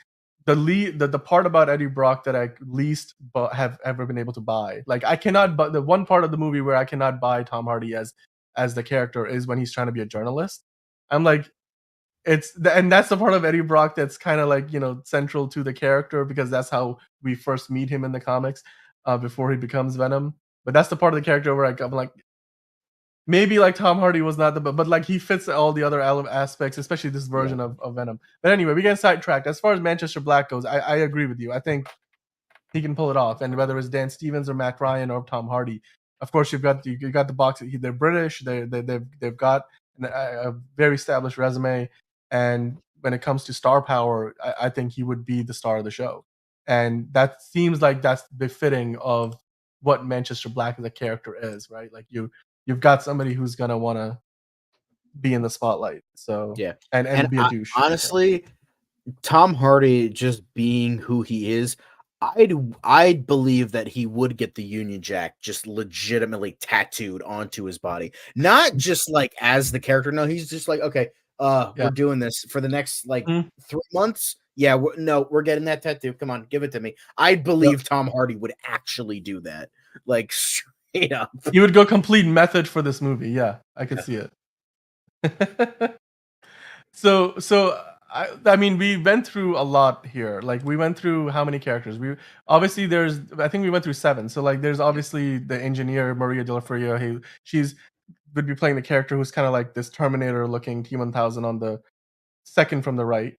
the part about Eddie Brock that I least have ever been able to buy. Like I cannot, but the one part of the movie where I cannot buy Tom Hardy as the character is when he's trying to be a journalist. I'm like, and that's the part of Eddie Brock that's kind of like central to the character, because that's how we first meet him in the comics, before he becomes Venom. But that's the part of the character where I'm like, maybe like Tom Hardy was not but like he fits all the other aspects, especially this Yeah. version of Venom. But anyway, we get sidetracked. As far as Manchester Black goes, I agree with you. I think he can pull it off. And whether it's Dan Stevens or Matt Ryan or Tom Hardy, of course you got the box. They're British. They've got a very established resume. And when it comes to star power, I think he would be the star of the show. And that seems like that's befitting of what Manchester Black as a character is, right? Like you've got somebody who's gonna want to be in the spotlight. So Yeah. And and be a douche. So honestly, Tom Hardy just being who he is, I'd believe that he would get the Union Jack just legitimately tattooed onto his body. Not just like as the character. No, he's just like, okay, yeah. we're doing this for the next like Mhm. 3 months. Yeah, no, we're getting that tattoo. Come on, give it to me. I'd Yep. believe Tom Hardy would actually do that. Like straight up. He would go complete method for this movie. Yeah, I could Yeah. see it. So I mean, we went through a lot here. Like we went through how many characters? We obviously there's I think we went through 7. So like there's obviously the engineer Maria De La Furia. She's would be playing the character who's kind of like this Terminator looking T-1000 on the second from the right.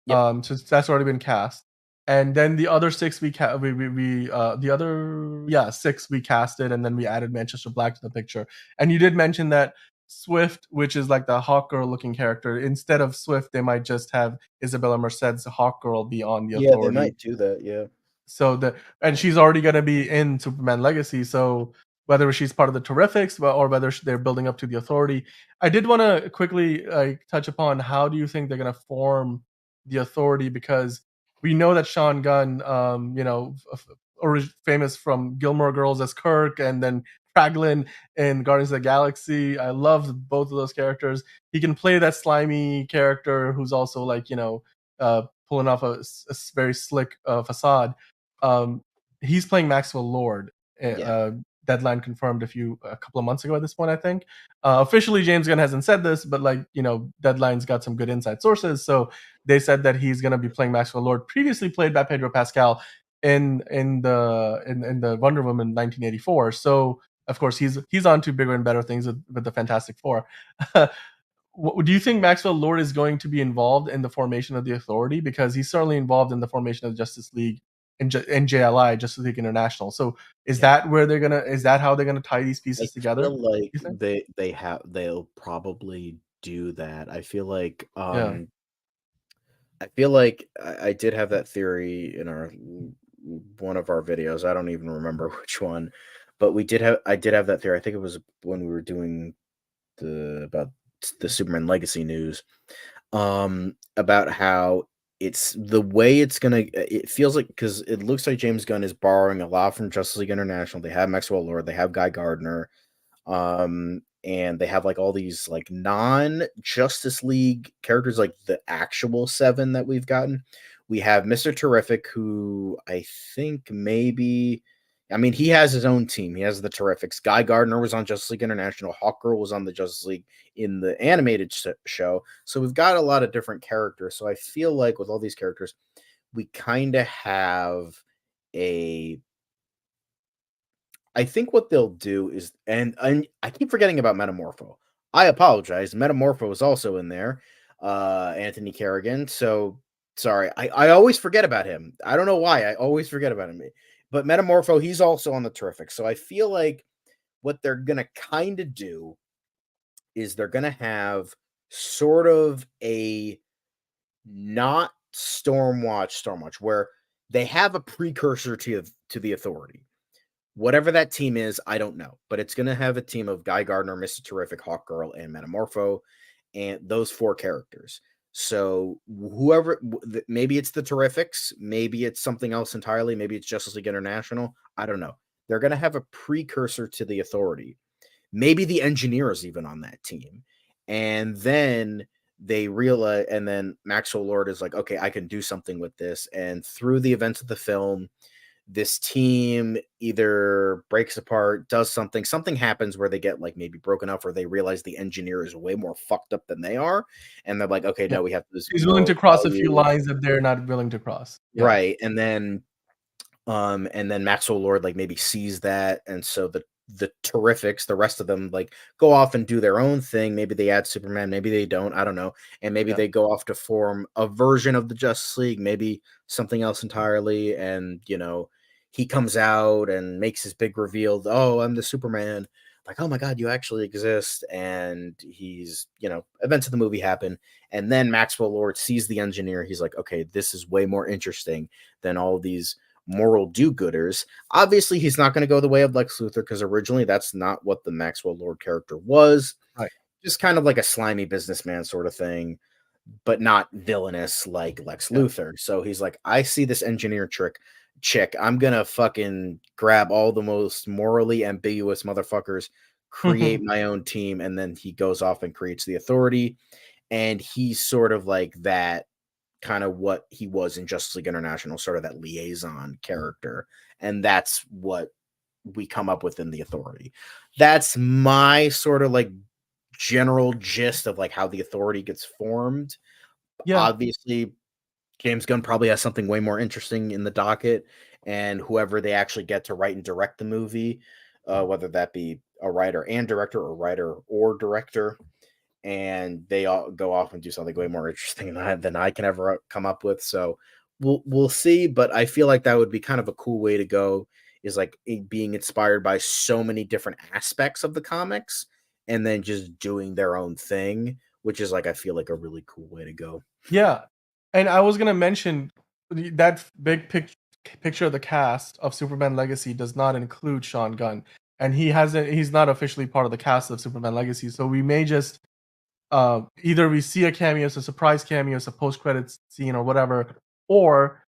Yep. So that's already been cast. And then the other 6 the other, yeah, 6 we casted, and then we added Manchester Black to the picture. And you did mention that Swift, which is like the Hawk Girl looking character, instead of Swift, they might just have Isabella Merced's Hawk Girl be on the Yeah, they Authority. might do that. Yeah. So and she's already gonna be in Superman Legacy. So whether she's part of the Terrifics, or whether they're building up to the Authority, I did want to quickly touch upon how do you think they're gonna form the Authority, because we know that Sean Gunn, famous from Gilmore Girls as Kirk, and then Kraglin in Guardians of the Galaxy. I loved both of those characters. He can play that slimy character who's also like pulling off a very slick facade. Um, he's playing Maxwell Lord. Yeah. Deadline confirmed a couple of months ago at this point, I think. Officially, James Gunn hasn't said this, but Deadline's got some good inside sources. So they said that he's going to be playing Maxwell Lord, previously played by Pedro Pascal in the Wonder Woman 1984. So of course he's on to bigger and better things with the Fantastic Four. Do you think Maxwell Lord is going to be involved in the formation of the Authority? Because he's certainly involved in the formation of Justice League in JLI, Justice League International. So is Yeah. that where they're gonna? Is that how they're gonna tie these I pieces together? feel like You think? they'll probably do that. Yeah. I feel like I did have that theory in our one of our videos. I don't even remember which one, but I did have that theory. I think it was when we were doing about the Superman Legacy news, about how it's the way it's gonna. It feels like, because it looks like James Gunn is borrowing a lot from Justice League International. They have Maxwell Lord, they have Guy Gardner, and they have like all these like non-Justice League characters, like the actual seven that we've gotten. We have Mr. Terrific, who I think maybe, I mean, he has his own team. He has the Terrifics. Guy Gardner was on Justice League International. Hawkgirl was on the Justice League in the animated show. So we've got a lot of different characters. So I feel like with all these characters, we kind of have a I think what they'll do is, and I keep forgetting about Metamorpho. I apologize. Metamorpho is also in there. Anthony Kerrigan. So sorry. I always forget about him. I don't know why. I always forget about him. But Metamorpho, he's also on the Terrific. So I feel like what they're gonna kind of do is they're gonna have sort of a not Stormwatch, where they have a precursor to the Authority. Whatever that team is, I don't know, but it's going to have a team of Guy Gardner, Mr. Terrific, Hawkgirl, and Metamorpho, and those four characters. So whoever, maybe it's the Terrifics, maybe it's something else entirely, maybe it's Justice League International. I don't know. They're going to have a precursor to the Authority. Maybe the Engineer is even on that team, and then they realize, and then Maxwell Lord is like, okay, I can do something with this, and through the events of the film, this team either breaks apart, does something happens where they get like maybe broken up, or they realize the Engineer is way more fucked up than they are, and they're like, okay, Yeah. no, we have this He's willing to moral cross a few value, lines that they're not willing to cross. Yeah. right? And then Maxwell Lord like maybe sees that, and so the Terrifics, the rest of them, like go off and do their own thing. Maybe they add Superman, maybe they don't, I don't know. And maybe Yeah. they go off to form a version of the Justice League, maybe something else entirely. And he comes out and makes his big reveal, oh, I'm the Superman. Like, oh my god, you actually exist. And he's, events of the movie happen. And then Maxwell Lord sees the Engineer. He's like, okay, this is way more interesting than all these moral do-gooders. Obviously, he's not going to go the way of Lex Luthor, because originally that's not what the Maxwell Lord character was. Right. Just kind of like a slimy businessman sort of thing, but not villainous like Lex Yeah. Luthor. So he's like, I see this Engineer chick. I'm gonna fucking grab all the most morally ambiguous motherfuckers, create my own team, and then he goes off and creates the Authority. And he's sort of like that, kind of what he was in Justice League International, sort of that liaison character. And that's what we come up with in the Authority. That's my sort of like general gist of like how the Authority gets formed. Yeah. Obviously, James Gunn probably has something way more interesting in the docket, and whoever they actually get to write and direct the movie, whether that be a writer and director, or writer or director, and they all go off and do something way more interesting than I can ever come up with. So we'll see, but I feel like that would be kind of a cool way to go, is like being inspired by so many different aspects of the comics, and then just doing their own thing, which is like, I feel like a really cool way to go. Yeah. And I was gonna mention that big picture of the cast of Superman Legacy does not include Sean Gunn, and he's not officially part of the cast of Superman Legacy. So we may just either we see a cameo, a surprise cameo, a post credits scene or whatever, or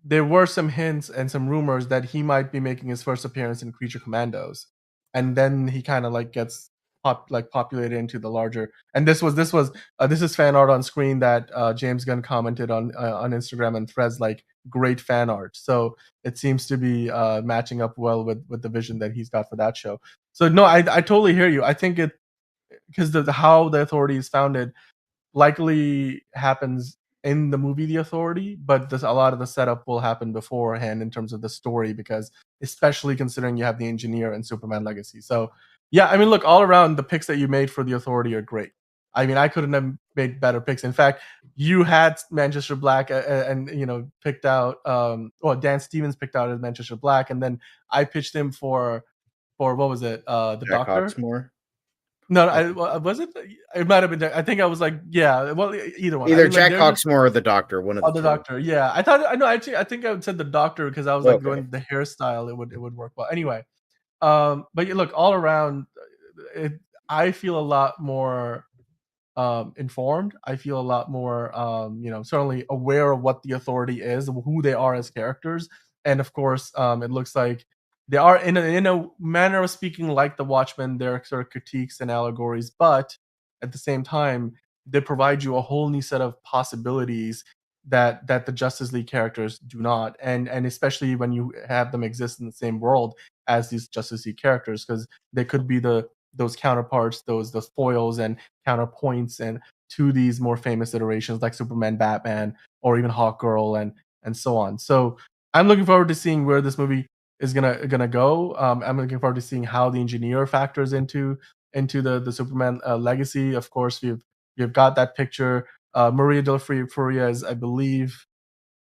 there were some hints and some rumors that he might be making his first appearance in Creature Commandos, and then he kind of like gets populated into the larger. And this is fan art on screen that James Gunn commented on Instagram and Threads, like great fan art. So it seems to be matching up well with the vision that he's got for that show. So no, I totally hear you. I think it, because how the Authority is founded likely happens in the movie The Authority, but a lot of the setup will happen beforehand in terms of the story because especially considering you have the engineer and Superman Legacy. So yeah, I mean, look, all around the picks that you made for The Authority are great. I mean, I couldn't have made better picks. In fact, you had Manchester Black and picked out well, Dan Stevens picked out as Manchester Black, and then I pitched him for what was it? The Jack Doctor. Hawksmoor. No, I I think was it? It might have been. I think I was like, yeah. Well, either one. I either mean, like, Jack there's just Hawksmoor or the Doctor, one of oh, the the two. Doctor. Yeah, I thought. I know. Actually, I think I said the Doctor because I was like Okay. going the hairstyle. It would work well. Anyway, but you look all around. It, I feel a lot more informed. I feel a lot more, certainly aware of what the Authority is, who they are as characters, and of course, it looks like they are in a manner of speaking like the Watchmen. They're sort of critiques and allegories, but at the same time, they provide you a whole new set of possibilities that the Justice League characters do not, and especially when you have them exist in the same world as these Justice League characters, because they could be those counterparts, those foils and counterpoints and to these more famous iterations like Superman, Batman, or even Hawkgirl and so on. So I'm looking forward to seeing where this movie is gonna go. I'm looking forward to seeing how the engineer factors into the Superman legacy. Of course, we've got that picture. Maria Del Furia is, I believe,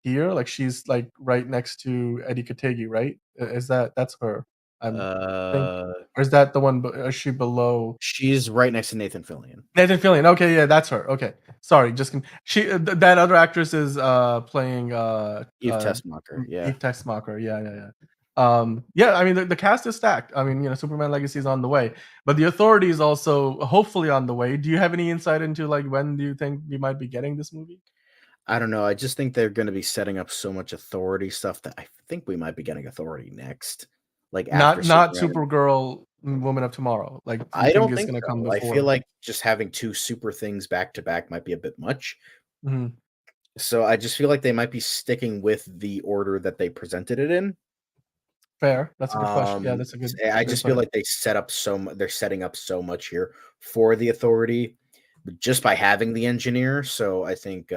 here. Like she's like right next to Eddie Kategi, right? Is that's her? I'm think, Uh, or is that the one? Is she below she's right next to Nathan Fillion. Nathan Fillion? Okay, yeah, that's her. Okay, sorry, that other actress is playing Eve Tessmacher. Yeah. Eve Textmacher. Yeah, yeah, yeah. Yeah, I mean the cast is stacked. I mean, Superman Legacy is on the way, but the Authority is also hopefully on the way. Do you have any insight into like when do you think we might be getting this movie? I don't know. I just think they're going to be setting up so much Authority stuff that I think we might be getting Authority next. Like after Not Superman. Supergirl, Woman of Tomorrow. Like, do you I think don't it's think gonna come so. I feel before? like just having two super things back to back might be a bit much. Mhm. So I just feel like they might be sticking with the order that they presented it in. Fair. That's a good question. Yeah, that's a good I way to just put feel it. like they're setting up so much here for the Authority just by having the engineer. So I think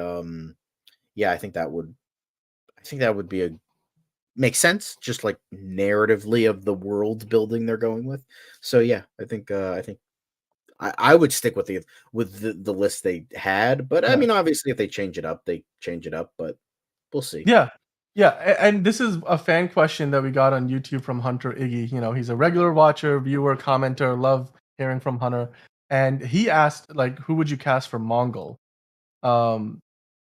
yeah, I think that would be a make sense, just like narratively of the world building they're going with. So yeah, I think I would stick with the list they had, but I Yeah. mean obviously if they change it up, they change it up, but we'll see. Yeah. Yeah, and this is a fan question that we got on YouTube from Hunter Iggy. He's a regular watcher, viewer, commenter, love hearing from Hunter, and he asked, like, "Who would you cast for Mongol?" Um,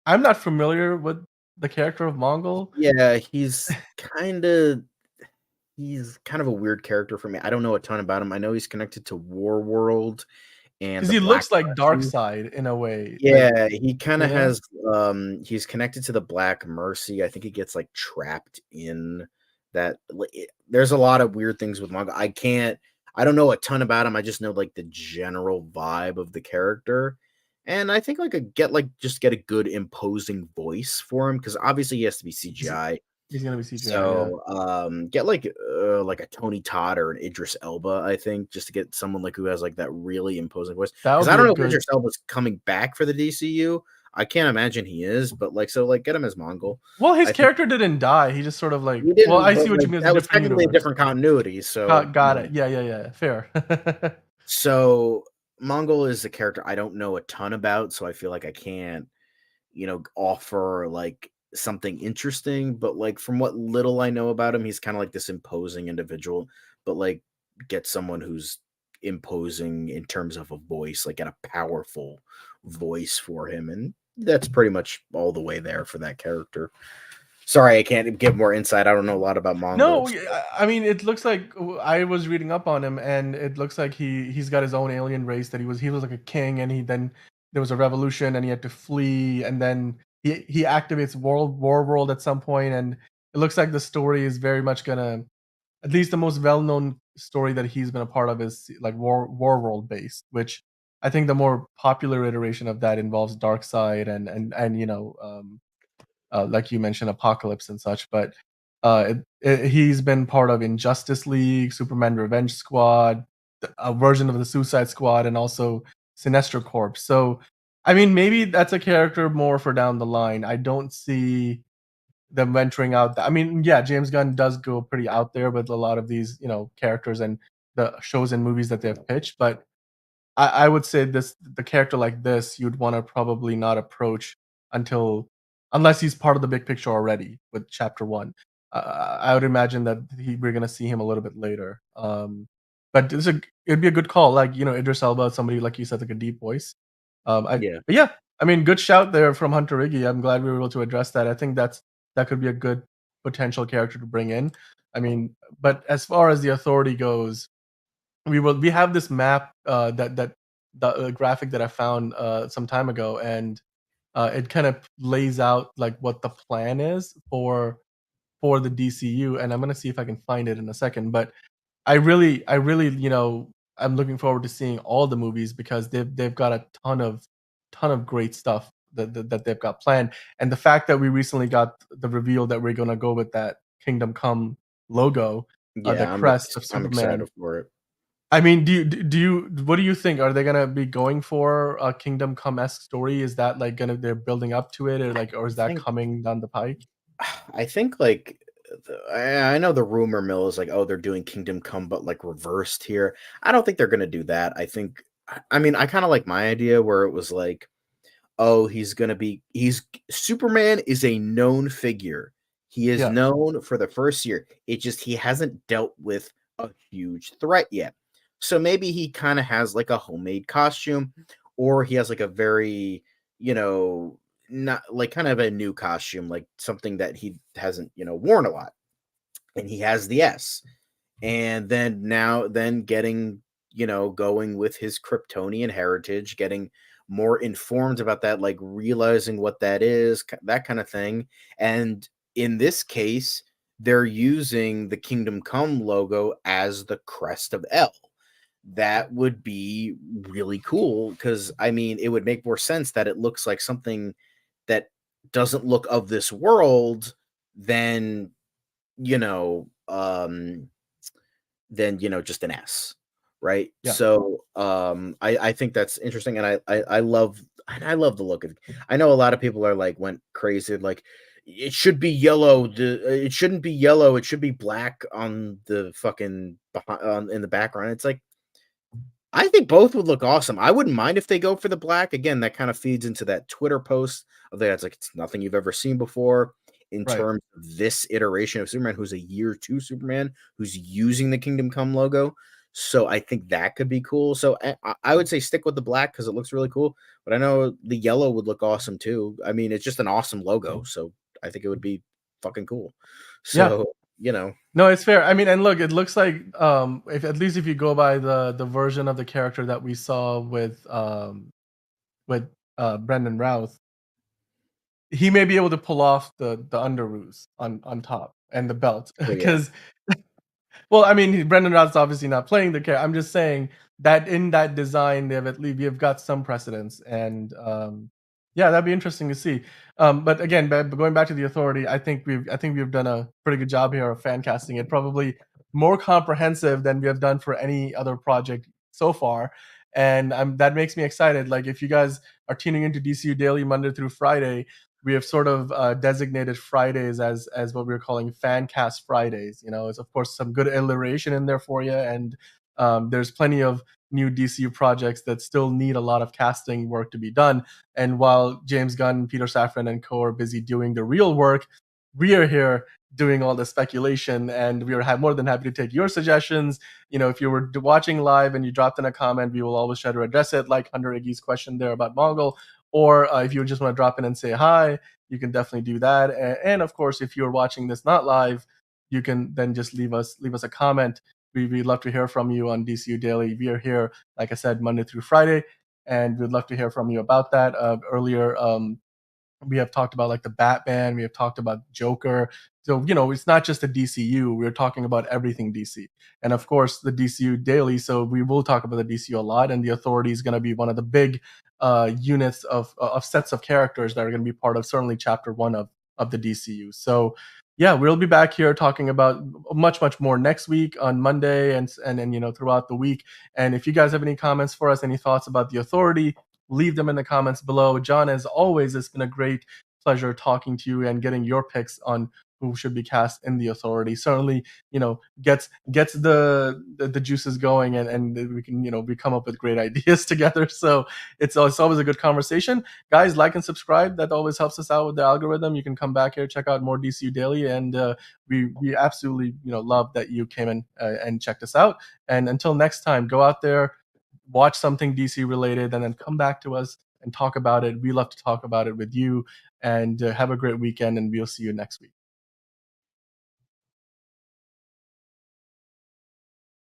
I'm not familiar with the character of Mongol Yeah, he's kind of a weird character for me. I don't know a ton about him. I know he's connected to Warworld and because the he Black looks like Mercy. Darkseid in a way, like, Yeah, he kinda you know? has, he's connected to the Black Mercy. I think he gets, like, trapped in that there's a lot of weird things with manga. I don't know a ton about him. I just know, like, the general vibe of the character, and I think, like, just get a good imposing voice for him because obviously he has to be He's CGI. he's gonna be CGI, yeah. So, get like a Tony Todd or an Idris Elba, I think, just to get someone like who has like that really imposing voice. That Because would I be a don't know if good Idris Elba's coming back for the DCU. I can't imagine he is, but get him as Mongol. well, his I think character didn't die, he just sort of like he well, didn't, I but see what you like mean, it's a that was different technically a universe. different continuity. Got it. Yeah, yeah, yeah, fair. So Mongol is a character I don't know a ton about, so I feel like I can't offer like something interesting, but like from what little I know about him, he's kind of like this imposing individual, but like get someone who's imposing in terms of a voice, like get a powerful voice for him. And that's pretty much all the way there for that character. Sorry, I can't give more insight. I don't know a lot about No, Mongols. yeah, I mean, it looks like I was reading up on him, and it looks like he's got his own alien race that he was like a king, and he then there was a revolution, and he had to flee, and then he activates War World at some point, and it looks like the story is very much gonna at least the most well known story that he's been a part of is like War World based, which I think the more popular iteration of that involves Darkseid and like you mentioned, Apocalypse and such. But he's been part of Injustice League, Superman Revenge Squad, a version of the Suicide Squad, and also Sinestro Corps. So I mean, maybe that's a character more for down the line. I don't see them venturing out. I mean, yeah, James Gunn does go pretty out there with a lot of these, characters and the shows and movies that they've pitched. But I would say the character like this, you'd want to probably not approach until unless he's part of the big picture already with chapter one. I would imagine that we're gonna see him a little bit later. But it'd be a good call, like Idris Elba, somebody like you said, like a deep voice. Yeah. But yeah, I mean, good shout there from Hunter Iggy. I'm glad we were able to address that. I think that could be a good potential character to bring in. I mean, but as far as the authority goes, we have this map that the graphic that I found some time ago, and it kind of lays out like what the plan is for the DCU, and I'm gonna see if I can find it in a second. But I really, I'm looking forward to seeing all the movies because they've got a ton of great stuff that they've got planned. And the fact that we recently got the reveal that we're gonna go with that Kingdom Come logo, the Yeah, crest of I'm Superman. excited for it. I mean, do you what do you think? Are they gonna be going for a Kingdom Come-esque story? Is that like they're building up to it, or I is that think coming down the pike? I think like I know the rumor mill is like, oh, they're doing Kingdom Come, but like reversed here. I don't think they're gonna do that. I mean, I kind of like my idea where it was like, oh, he's Superman is a known figure. He is Yeah, known for the first year. It just he hasn't dealt with a huge threat yet. So maybe he kind of has like a homemade costume, or he has like a very, you know, not like kind of a new costume, like something that he hasn't, worn a lot. And he has the S, and then getting going with his Kryptonian heritage, getting more informed about that, like realizing what that is, that kind of thing. And in this case, they're using the Kingdom Come logo as the crest of L. That would be really cool, because I mean it would make more sense that it looks like something that doesn't look of this world than you know um just an S, right? yeah, So, I think that's interesting, and I love the look of it. I know a lot of people are like went crazy, like it should be yellow. It shouldn't be yellow. It should be black on the fucking in the background. It's like I think both would look awesome. I wouldn't mind if they go for the black. Again, that kind of feeds into that Twitter post of that. It's like it's nothing you've ever seen before in right. terms of this iteration of Superman, who's a year two Superman, who's using the Kingdom Come logo. So I think that could be cool. So I would say stick with the black because it looks really cool. But I know the yellow would look awesome too. I mean, it's just an awesome logo. So I think it would be fucking cool. Yeah. So, No, it's fair. I mean, and look, it looks like if at least if you go by the version of the character that we saw with Brendan Routh, he may be able to pull off the underoos on top and the belt oh yeah, because well, I mean, Brendan Routh's obviously not playing the character. I'm just saying that in that design, they've at least you've got some precedence, and yeah, that'd be interesting to see. But again, going back to the authority, I think we've done a pretty good job here of fan casting it. Probably more comprehensive than we have done for any other project so far, and that makes me excited. Like if you guys are tuning into DCU Daily Monday through Friday, we have sort of designated Fridays as what we're calling Fancast Fridays. It's of course some good alliteration in there for you, and there's plenty of new DCU projects that still need a lot of casting work to be done. And while James Gunn, Peter Safran, and co are busy doing the real work, we are here doing all the speculation, and we are more than happy to take your suggestions. If you were watching live and you dropped in a comment, we will always try to address it, like Hunter Iggy's question there about Mongol. Or if you just want to drop in and say hi, you can definitely do that. And of course, if you're watching this not live, you can then just leave us a comment. We'd love to hear from you on DCU Daily. We are here, like I said, Monday through Friday, and we'd love to hear from you about that. Earlier, we have talked about like the Batman, we have talked about Joker. So, it's not just the DCU, we're talking about everything DC. And of course, the DCU Daily, so we will talk about the DCU a lot, and the Authority is going to be one of the big units of sets of characters that are going to be part of certainly chapter 1 of the DCU. So, yeah, we'll be back here talking about much more next week on Monday and then throughout the week. And if you guys have any comments for us, any thoughts about the Authority, leave them in the comments below. John, as always, it's been a great pleasure talking to you and getting your picks on who should be cast in the Authority. Certainly, gets the juices going, and we can we come up with great ideas together. So it's always a good conversation. Guys, like and subscribe. That always helps us out with the algorithm. You can come back here, check out more DCU Daily, and we absolutely love that you came in and checked us out. And until next time, go out there, watch something DC related, and then come back to us and talk about it. We love to talk about it with you. And have a great weekend, and we'll see you next week.